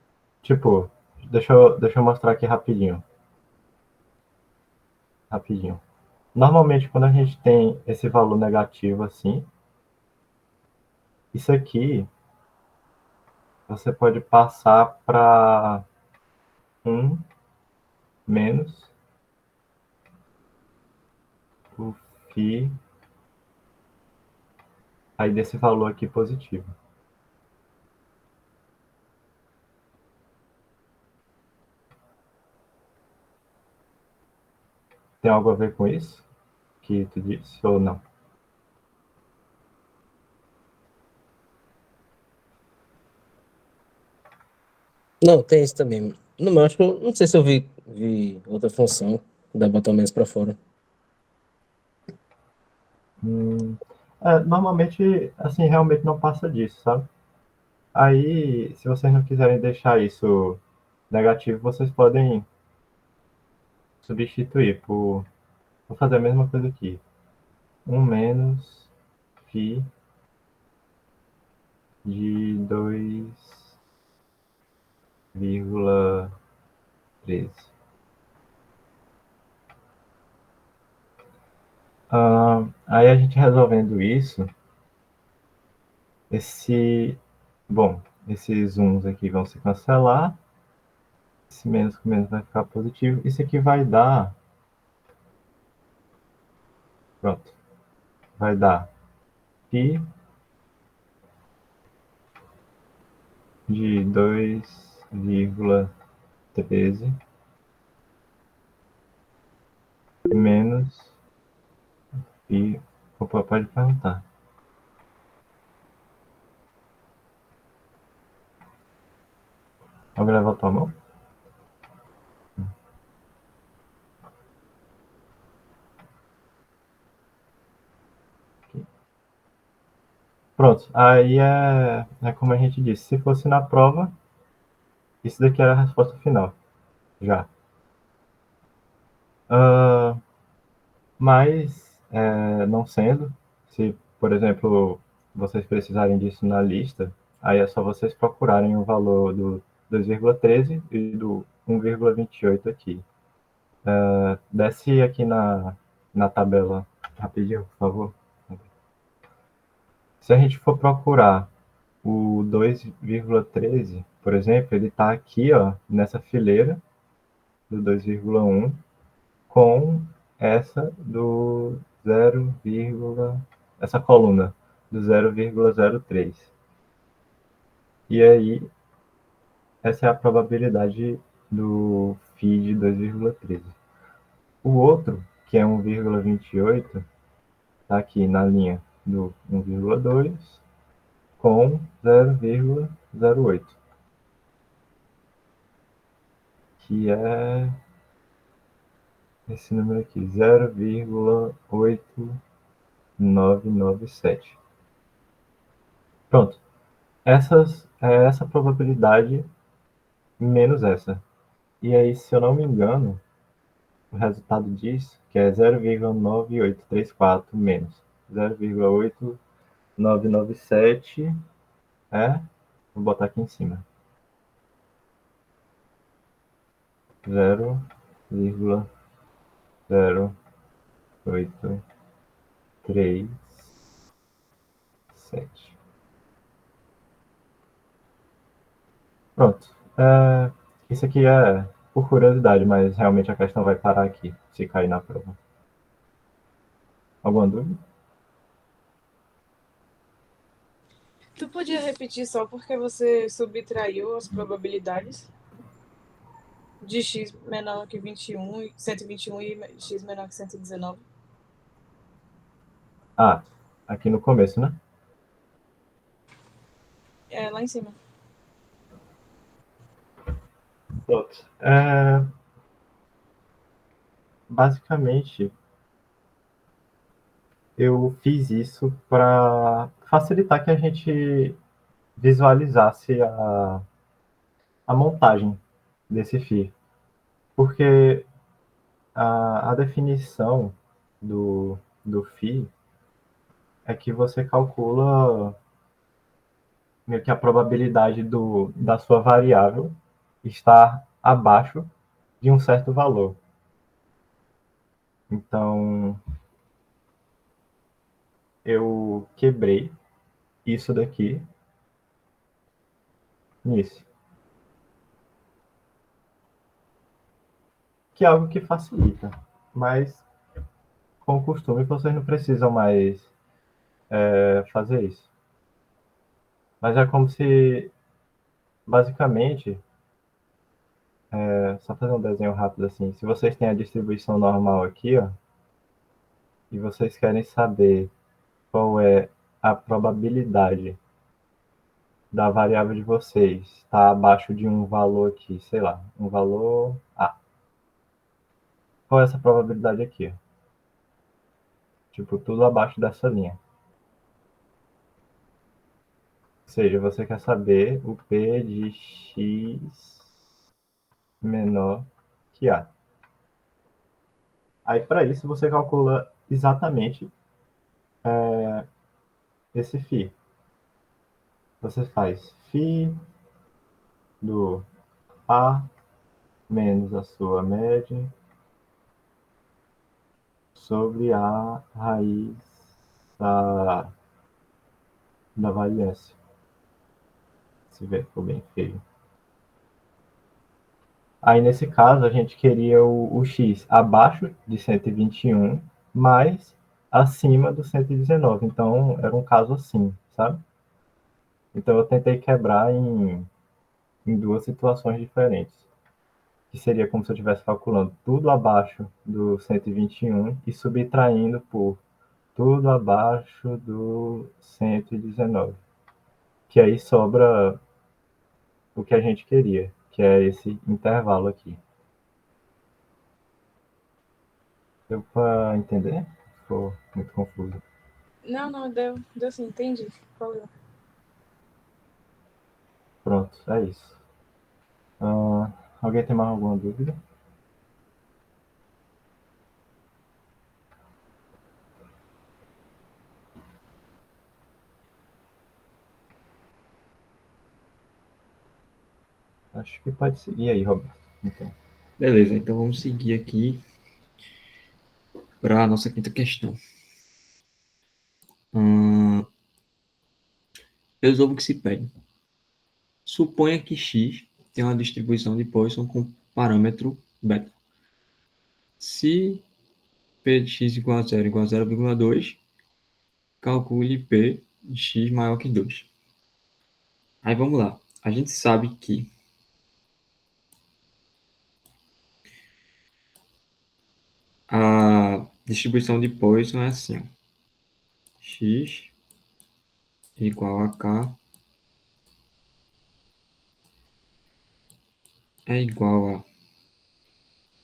S2: Tipo, deixa eu mostrar aqui rapidinho. Rapidinho. Normalmente, quando a gente tem esse valor negativo assim, isso aqui você pode passar para 1 menos o φ aí desse valor aqui positivo. Tem algo a ver com isso que tu disse ou não?
S5: Não, tem isso também. No meu, acho que não sei se eu vi outra função da botar o menos pra fora.
S2: Normalmente, assim, realmente não passa disso, sabe? Aí, se vocês não quiserem deixar isso negativo, vocês podem substituir por. Vou fazer a mesma coisa aqui. 1 menos φ de 2,13. Aí a gente resolvendo isso, esse. Bom, esses uns aqui vão se cancelar. Esse menos com menos vai ficar positivo. Isso aqui vai dar. Pronto. Vai dar π de 2,13 menos π. Opa, pode perguntar. Alguém levantou a mão? Pronto. Aí é como a gente disse. Se fosse na prova, isso daqui era a resposta final. Já. Ah, mas, não sendo, se, por exemplo, vocês precisarem disso na lista, aí é só vocês procurarem o valor do 2,13 e do 1,28 aqui. Desce aqui na tabela rapidinho, por favor. Se a gente for procurar o 2,13, por exemplo, ele está aqui, ó, nessa fileira do 2,1 com essa do 0, essa coluna do 0,03. E aí, essa é a probabilidade do φ de 2,13. O outro, que é 1,28, está aqui na linha do 1,2 com 0,08, que é esse número aqui, 0,8997. Pronto. Essa probabilidade menos essa. E aí, se eu não me engano, o resultado disso, que é 0,9834 menos 0,8997, vou botar aqui em cima, 0,0837. Pronto. Isso aqui é por curiosidade, mas realmente a questão vai parar aqui, se cair na prova. Alguma dúvida?
S6: Tu podia repetir só porque você subtraiu as probabilidades de x menor que 21, 121 e x menor que 119?
S2: Aqui no começo, né?
S6: É, lá em cima.
S2: Pronto. Basicamente, eu fiz isso para facilitar que a gente visualizasse a montagem desse FII. Porque a definição do FII é que você calcula meio que a probabilidade da sua variável estar abaixo de um certo valor. Então, eu quebrei isso daqui nisso. Que é algo que facilita. Mas, com o costume, vocês não precisam mais fazer isso. Mas é como se, basicamente, só fazer um desenho rápido assim. Se vocês têm a distribuição normal aqui, ó, e vocês querem saber qual é a probabilidade da variável de vocês estar abaixo de um valor aqui, sei lá, um valor A. Qual é essa probabilidade aqui? Tipo, tudo abaixo dessa linha. Ou seja, você quer saber o P de x menor que A. Aí, para isso, você calcula exatamente esse φ. Você faz φ do A menos a sua média sobre a raiz da variância. Se ver, ficou bem feio. Aí, nesse caso, a gente queria o x abaixo de 121, mas acima do 119. Então, era um caso assim, sabe? Então, eu tentei quebrar em duas situações diferentes. Que seria como se eu estivesse calculando tudo abaixo do 121 e subtraindo por tudo abaixo do 119. Que aí sobra o que a gente queria, que é esse intervalo aqui. Deu para entender? Ficou muito confuso.
S6: Não, deu sim, entendi. Valeu.
S2: Pronto, é isso. Alguém tem mais alguma dúvida? Acho que pode seguir aí, Roberto. Então,
S1: Beleza, então vamos seguir aqui para a nossa quinta questão. Resolva o que se pede. Suponha que x tem uma distribuição de Poisson com parâmetro beta. Se p de x igual a 0 igual a 0,2, calcule p de x maior que 2. Aí vamos lá. A gente sabe que a distribuição de Poisson é assim, ó. X igual a k é igual a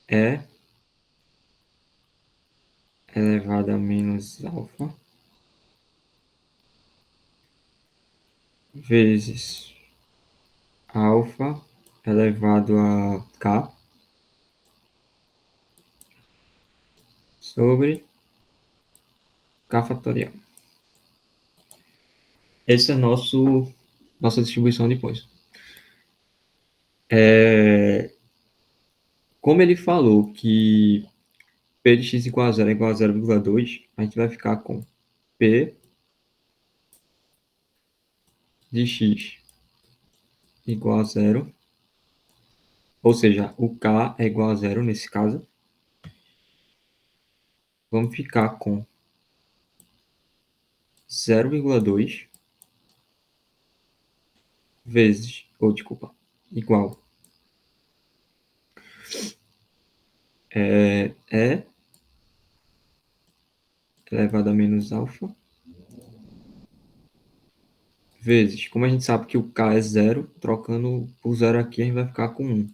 S1: E elevado a menos alfa vezes alfa elevado a k sobre K fatorial. Essa é nossa distribuição de pontos. Como ele falou que P de x igual a 0 é igual a 0,2, a gente vai ficar com P de x igual a 0, ou seja, o K é igual a 0 nesse caso. Vamos ficar com 0,2 vezes, ou desculpa, igual E elevado a menos alfa vezes, como a gente sabe que o K é 0, trocando por 0 aqui, a gente vai ficar com 1.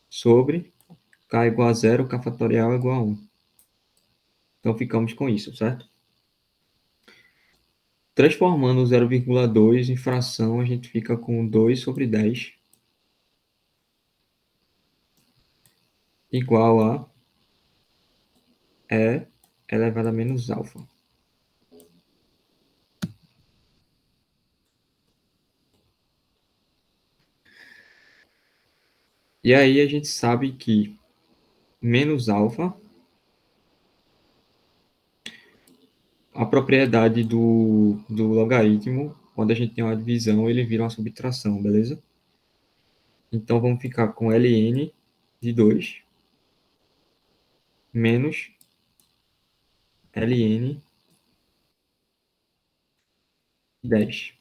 S1: Sobre K igual a 0, K fatorial é igual a 1. Então, ficamos com isso, certo? Transformando o 0,2 em fração, a gente fica com 2 sobre 10 igual a E elevado a menos alfa. E aí a gente sabe que menos alfa, a propriedade do logaritmo, quando a gente tem uma divisão, ele vira uma subtração, beleza? Então, vamos ficar com ln de 2 menos ln de 10.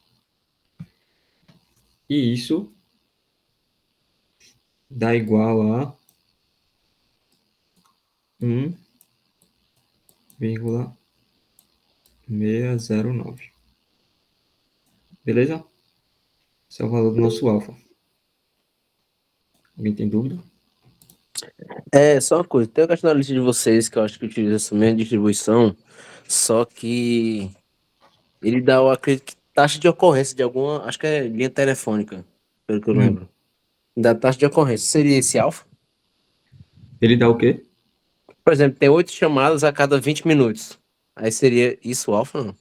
S1: E isso dá igual a 1,609. Beleza? Esse é o valor do nosso alfa. Alguém tem dúvida?
S5: Só uma coisa, tem uma questão na lista de vocês que eu acho que utiliza essa mesma distribuição, só que ele dá, eu acredito, que taxa de ocorrência de alguma, acho que é linha telefônica, pelo que eu lembro. Da taxa de ocorrência, seria esse alfa?
S1: Ele dá o quê?
S5: Por exemplo, tem 8 chamadas a cada 20 minutos. Aí seria isso o alfa, não?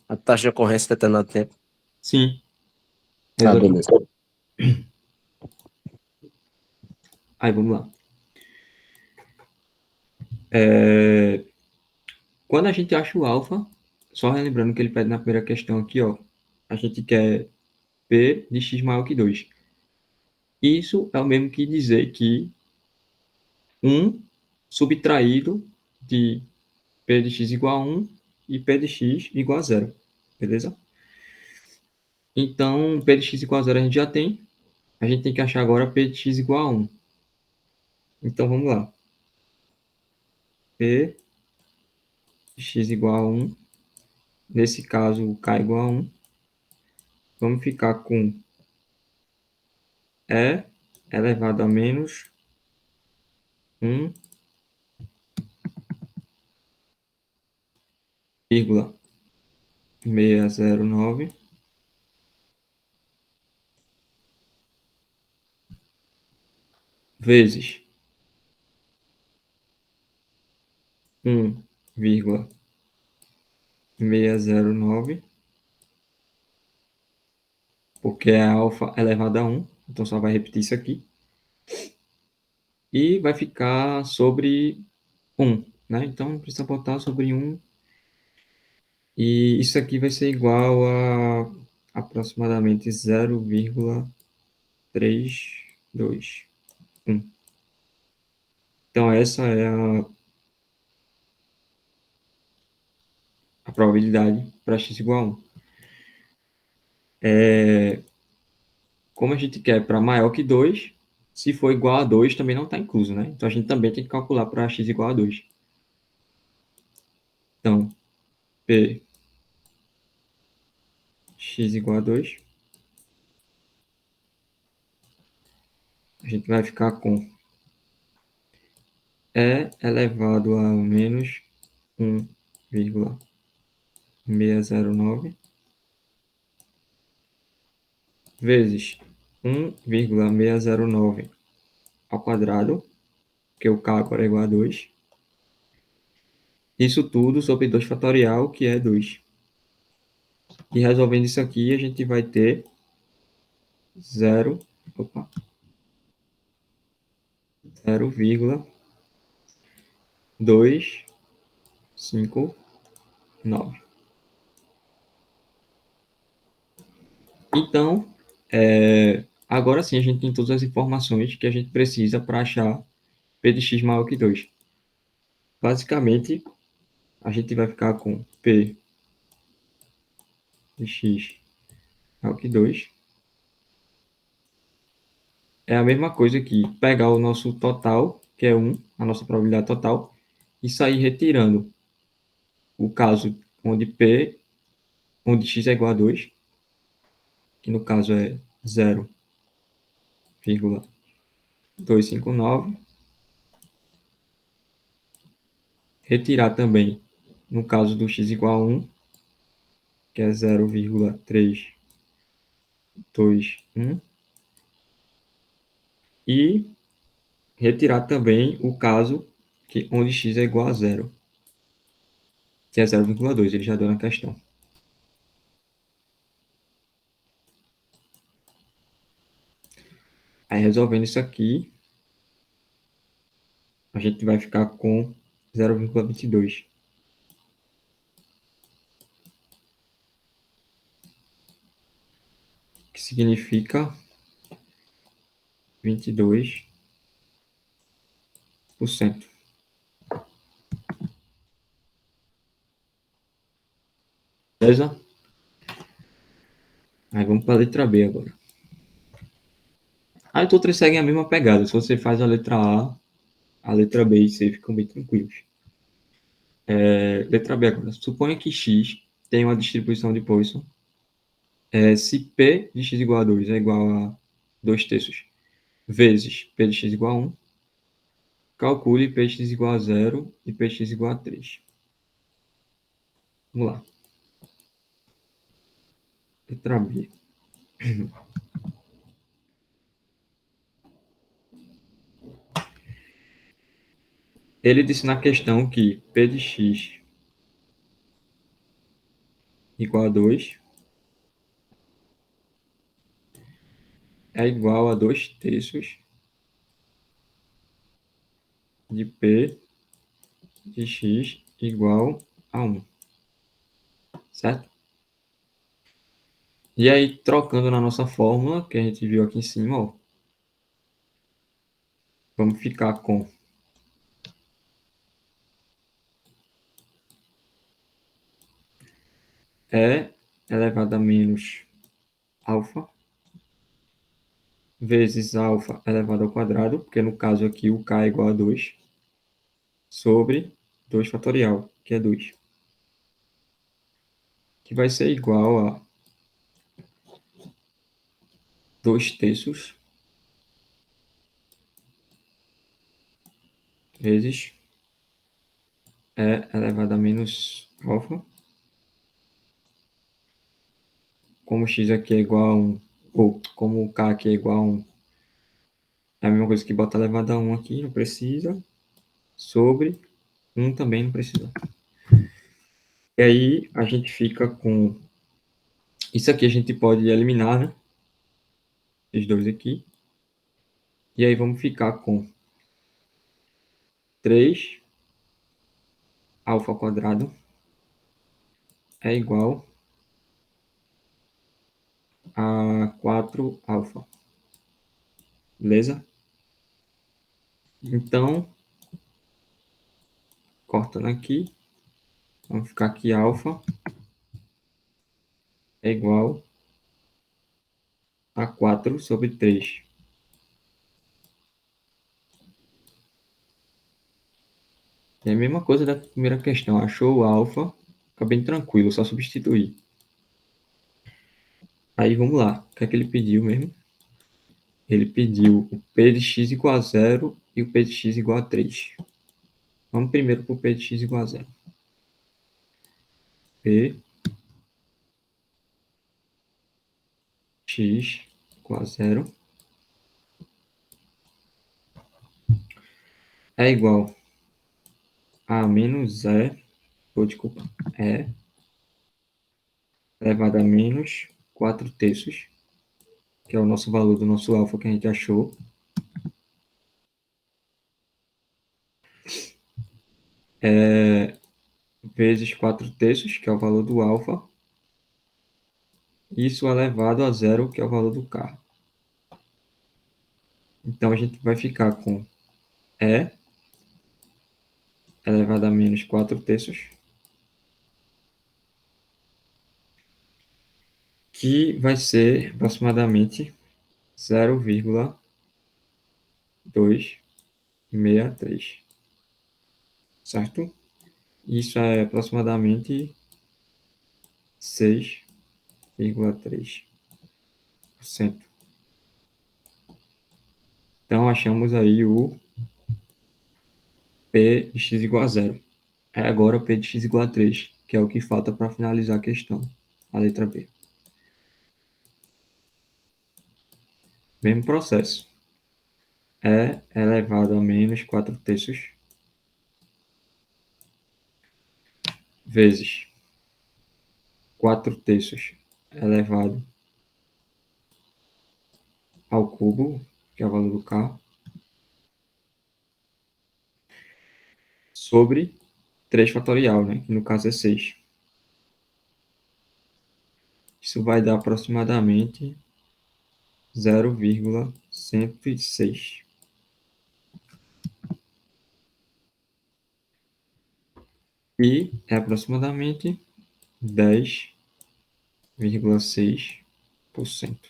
S5: A taxa de ocorrência em determinado tempo.
S1: Sim,
S5: Ah,
S1: exatamente.
S5: beleza.
S1: Aí, vamos lá. Quando a gente acha o alfa, só relembrando que ele pede na primeira questão aqui, ó, a gente quer P de x maior que 2. Isso é o mesmo que dizer que 1 subtraído de P de x igual a 1 e P de x igual a 0. Beleza? Então, P de x igual a 0 a gente já tem. A gente tem que achar agora P de x igual a 1. Então, vamos lá. P de x igual a 1. Nesse caso, o K igual a 1. Vamos ficar com E elevado a menos 1,609 vezes 1,609, porque é alfa elevado a 1, então só vai repetir isso aqui. E vai ficar sobre 1, né? Então, precisa botar sobre 1. E isso aqui vai ser igual a aproximadamente 0,321. Então, essa é a probabilidade para x igual a 1. Como a gente quer para maior que 2, se for igual a 2, também não está incluso, né? Então, a gente também tem que calcular para x igual a 2. Então, P x igual a 2, a gente vai ficar com E elevado a menos 1,609 vezes 1,609 ao quadrado, que o K agora é igual a 2, Isso tudo sobre 2 fatorial, que é 2. E resolvendo isso aqui, a gente vai ter 0, opa, 0,259. Então, agora sim a gente tem todas as informações que a gente precisa para achar P de x maior que 2. Basicamente, a gente vai ficar com P de x maior que 2. É a mesma coisa que pegar o nosso total, que é 1, a nossa probabilidade total, e sair retirando o caso onde x é igual a 2, que no caso é 0,259. Retirar também, no caso do x igual a 1, que é 0,321. E retirar também o caso onde x é igual a 0, que é 0,2, ele já deu na questão. Aí, resolvendo isso aqui, a gente vai ficar com 0,22. Que significa 22%. Beleza? Aí vamos para a letra B agora. Aí todas seguem a mesma pegada. Se você faz a letra A letra B e C ficam bem tranquilos. Letra B agora. Suponha que x tem uma distribuição de Poisson. Se P de x igual a 2 é igual a 2 terços vezes P de x igual a 1, calcule Px igual a 0 e Px igual a 3. Vamos lá. Letra B. Ele disse na questão que P de x igual a 2 é igual a 2 terços de P de x igual a 1. Certo? E aí, trocando na nossa fórmula, que a gente viu aqui em cima, ó, vamos ficar com E elevado a menos alfa vezes alfa elevado ao quadrado, porque no caso aqui o k é igual a 2, sobre 2 fatorial, que é 2. Que vai ser igual a 2 terços vezes E elevado a menos alfa. Como x aqui é igual a 1, ou como o k aqui é igual a 1, é a mesma coisa que botar elevado a 1 aqui, não precisa, sobre 1 também não precisa. E aí a gente fica com... Isso aqui a gente pode eliminar, né? Esses dois aqui. E aí vamos ficar com 3 alfa ao quadrado é igual a 4 alfa. Beleza? Então, cortando aqui, vamos ficar aqui alfa é igual a 4 sobre 3. É a mesma coisa da primeira questão. Achou o alfa, fica bem tranquilo, só substituir. Aí vamos lá. O que é que ele pediu mesmo? Ele pediu o P de x igual a 0 e o P de x igual a 3. Vamos primeiro para o P de x igual a 0. P x igual a 0 é igual a menos E desculpa, é elevado a menos 4/3, que é o nosso valor do nosso alfa que a gente achou, vezes 4/3, que é o valor do alfa, isso elevado a zero, que é o valor do K. Então, a gente vai ficar com E elevado a menos 4/3, que vai ser aproximadamente 0,263, certo? Isso é aproximadamente 6,3%. Então, achamos aí o P de x igual a zero. É agora o P de x igual a 3, que é o que falta para finalizar a questão, a letra B. Mesmo processo. E elevado a menos 4/3 vezes 4/3 elevado ao cubo, que é o valor do K, sobre 3 fatorial, né? Que no caso é 6. Isso vai dar aproximadamente 0,106. E é aproximadamente 10,6%.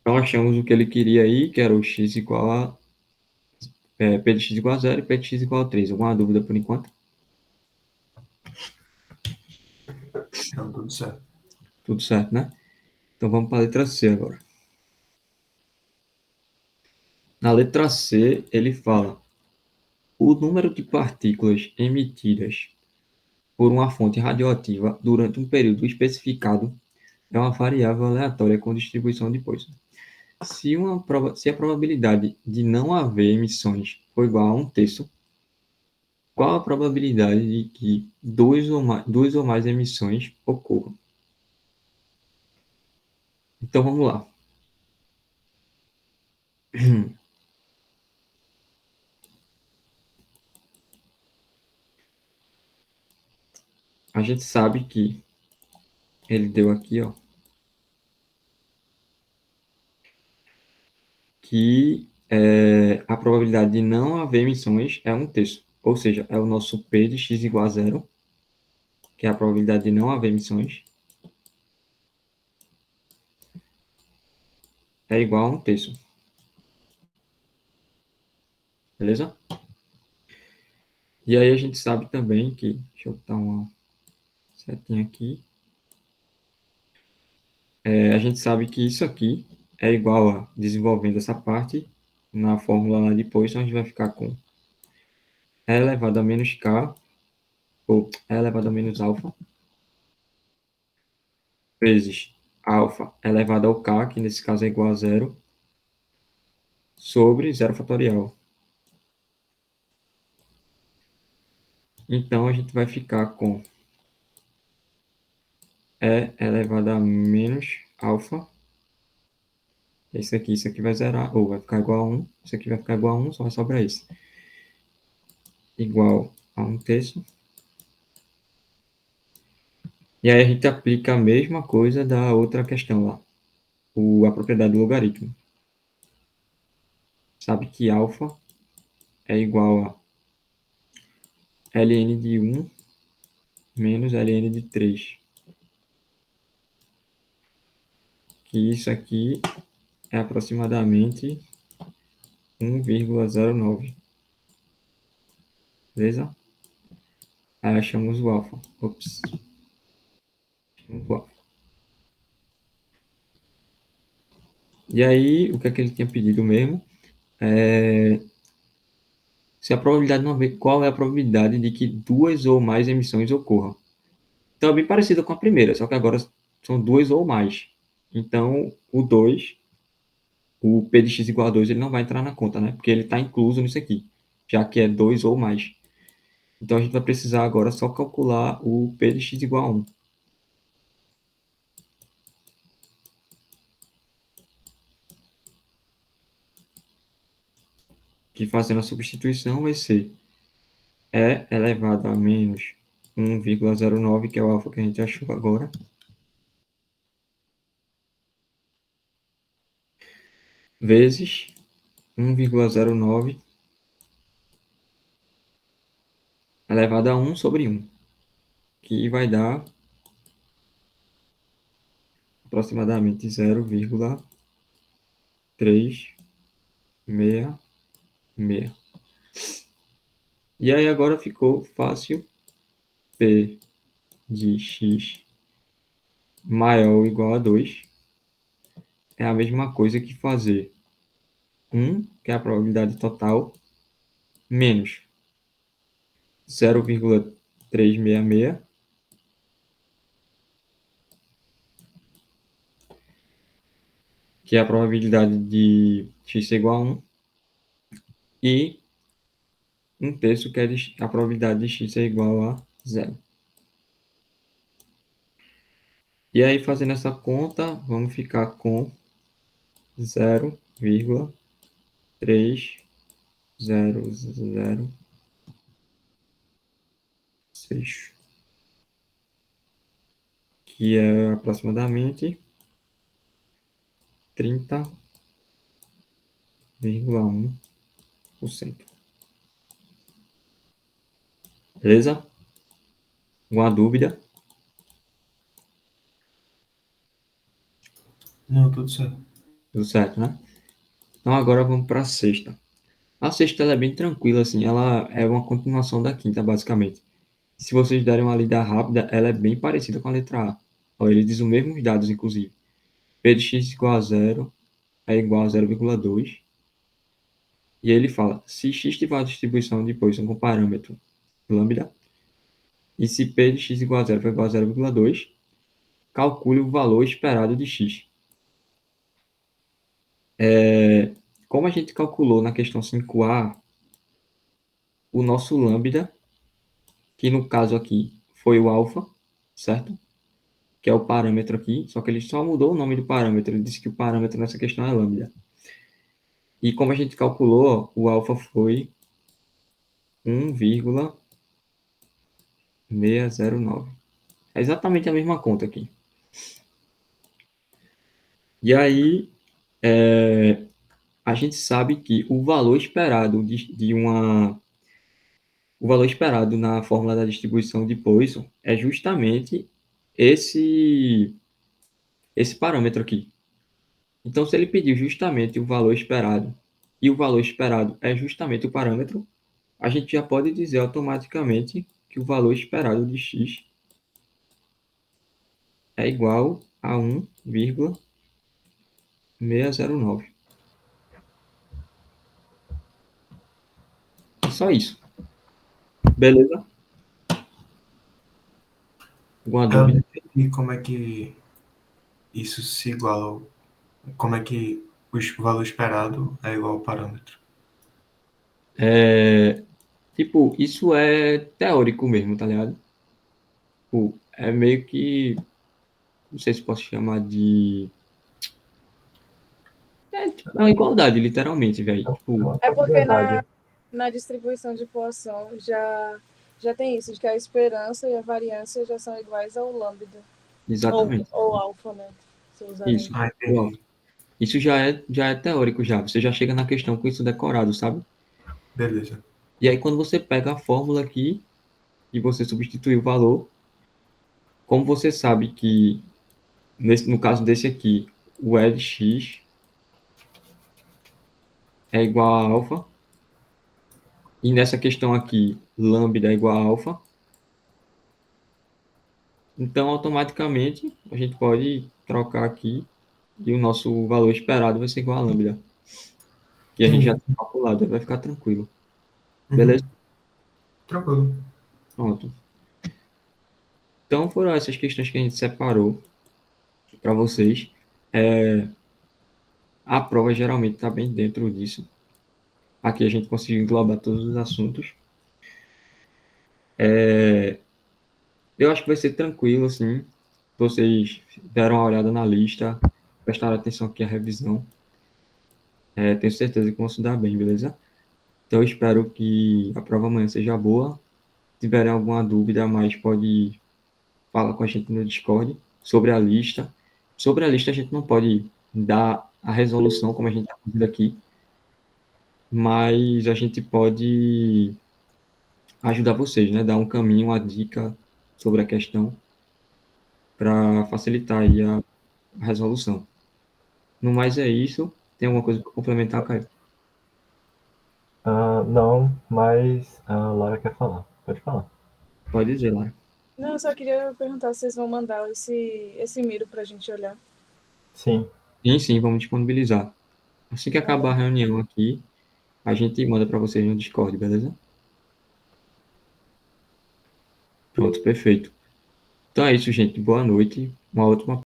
S1: Então, achamos o que ele queria aí, que era o x igual a P de x igual a 0 e P de x igual a 3. Alguma dúvida por enquanto?
S4: Não, tudo certo.
S1: Tudo certo, né? Então, vamos para a letra C agora. Na letra C, ele fala: o número de partículas emitidas por uma fonte radioativa durante um período especificado é uma variável aleatória com distribuição de Poisson. Se a probabilidade de não haver emissões for igual a 1/3, qual a probabilidade de que duas ou mais emissões ocorram? Então, vamos lá. A gente sabe que ele deu aqui, ó, que a probabilidade de não haver emissões é 1/3. Ou seja, é o nosso P de x igual a 0, que é a probabilidade de não haver emissões, é igual a 1/3. Beleza? E aí a gente sabe também que, deixa eu botar uma setinha aqui, a gente sabe que isso aqui é igual a, desenvolvendo essa parte, na fórmula lá de Poisson, a gente vai ficar com E elevado a menos K, ou E elevado a menos alfa, vezes alfa elevado ao K, que nesse caso é igual a zero, sobre 0 fatorial. Então, a gente vai ficar com E elevado a menos alfa. Isso aqui vai zerar, ou vai ficar igual a 1. Isso aqui vai ficar igual a 1, só vai sobrar isso. Igual a 1/3. E aí a gente aplica a mesma coisa da outra questão lá. A propriedade do logaritmo. Sabe que alfa é igual a ln de 1 menos ln de 3. Que isso aqui é aproximadamente 1,09. Beleza? Aí achamos o alfa. Ops. Achamos o alfa. E aí, o que é que ele tinha pedido mesmo? Se a probabilidade não haver, qual é a probabilidade de que duas ou mais emissões ocorram? Então, é bem parecida com a primeira, só que agora são duas ou mais. Então, o 2 o P de x igual a 2 ele não vai entrar na conta, né? Porque ele está incluso nisso aqui, já que é 2 ou mais. Então, a gente vai precisar agora só calcular o P de x igual a 1. Que fazendo a substituição vai ser E elevado a menos 1,09, que é o alfa que a gente achou agora, vezes 1,09 elevado a 1 sobre 1, que vai dar aproximadamente 0,366. E aí agora ficou fácil. P de x maior ou igual a 2 é a mesma coisa que fazer 1, que é a probabilidade total, menos 0,366, que é a probabilidade de x ser igual a 1, e 1/3, que é a probabilidade de x ser igual a 0. E aí, fazendo essa conta, vamos ficar com 0,3006, que é aproximadamente 30,1%. Beleza? Alguma dúvida?
S7: Não, tudo certo.
S1: Tudo certo, né? Então agora vamos para a sexta. A sexta ela é bem tranquila, assim, ela é uma continuação da quinta, basicamente. Se vocês derem uma lida rápida, ela é bem parecida com a letra A. Ó, ele diz os mesmos dados, inclusive. P de x igual a 0 é igual a 0,2. E aí ele fala, se x tiver uma distribuição de Poisson com parâmetro lambda, e se P de x igual a 0 for igual a 0,2, calcule o valor esperado de x. Como a gente calculou na questão 5A, o nosso lambda, que no caso aqui foi o alfa, certo? Que é o parâmetro aqui, só que ele só mudou o nome do parâmetro, ele disse que o parâmetro nessa questão é lambda. E como a gente calculou, o alfa foi 1,609. É exatamente a mesma conta aqui. E aí, a gente sabe que o valor esperado o valor esperado na fórmula da distribuição de Poisson é justamente esse parâmetro aqui. Então, se ele pediu justamente o valor esperado e o valor esperado é justamente o parâmetro, a gente já pode dizer automaticamente que o valor esperado de x é igual a 1,609. Só isso. Beleza? Alguma
S7: Eu não
S1: dúvida?
S7: entendi como é que isso se iguala como é que o valor esperado é igual ao parâmetro.
S1: Tipo, isso é teórico mesmo, tá ligado? Tipo, é meio que, não sei se posso chamar de... Tipo, é uma igualdade, literalmente, velho. Tipo,
S6: É porque
S2: Verdade.
S6: na distribuição de Poisson já tem isso, de que a esperança e a variância já são iguais ao lambda.
S1: exatamente.
S6: Ou alfa, né? Se usarem.
S1: Isso.
S7: Ah, entendi.
S1: Isso já é teórico já. Você já chega na questão com isso decorado, sabe?
S7: Beleza.
S1: E aí, quando você pega a fórmula aqui e você substitui o valor, como você sabe que, no caso desse aqui, o E de x é igual a alfa, e nessa questão aqui, lambda é igual a alfa, então, automaticamente, a gente pode trocar aqui e o nosso valor esperado vai ser igual a lambda, que a gente já
S7: Entendi.
S1: tem calculado, vai ficar tranquilo. Beleza?
S7: Uhum. Tranquilo.
S1: Pronto. Então, foram essas questões que a gente separou para vocês. A prova geralmente está bem dentro disso. Aqui a gente conseguiu englobar todos os assuntos. Eu acho que vai ser tranquilo, assim. Vocês deram uma olhada na lista, prestaram atenção aqui à revisão. Tenho certeza que vão se dar bem, beleza? Então, eu espero que a prova amanhã seja boa. Se tiverem alguma dúvida mais, pode falar com a gente no Discord sobre a lista. Sobre a lista, a gente não pode dar a resolução, como a gente está fazendo aqui, mas a gente pode ajudar vocês, né? Dar um caminho, uma dica sobre a questão para facilitar aí a resolução. No mais é isso. Tem alguma coisa para complementar, Caio?
S2: Não, mas a Lara quer falar. Pode falar.
S1: Pode dizer, Lara.
S6: Não, eu só queria perguntar se vocês vão mandar esse Miro pra gente olhar.
S2: Sim,
S1: Sim, vamos disponibilizar. Assim que acabar a reunião aqui, a gente manda para vocês no Discord, beleza? Pronto, perfeito. Então é isso, gente. Boa noite. Uma ótima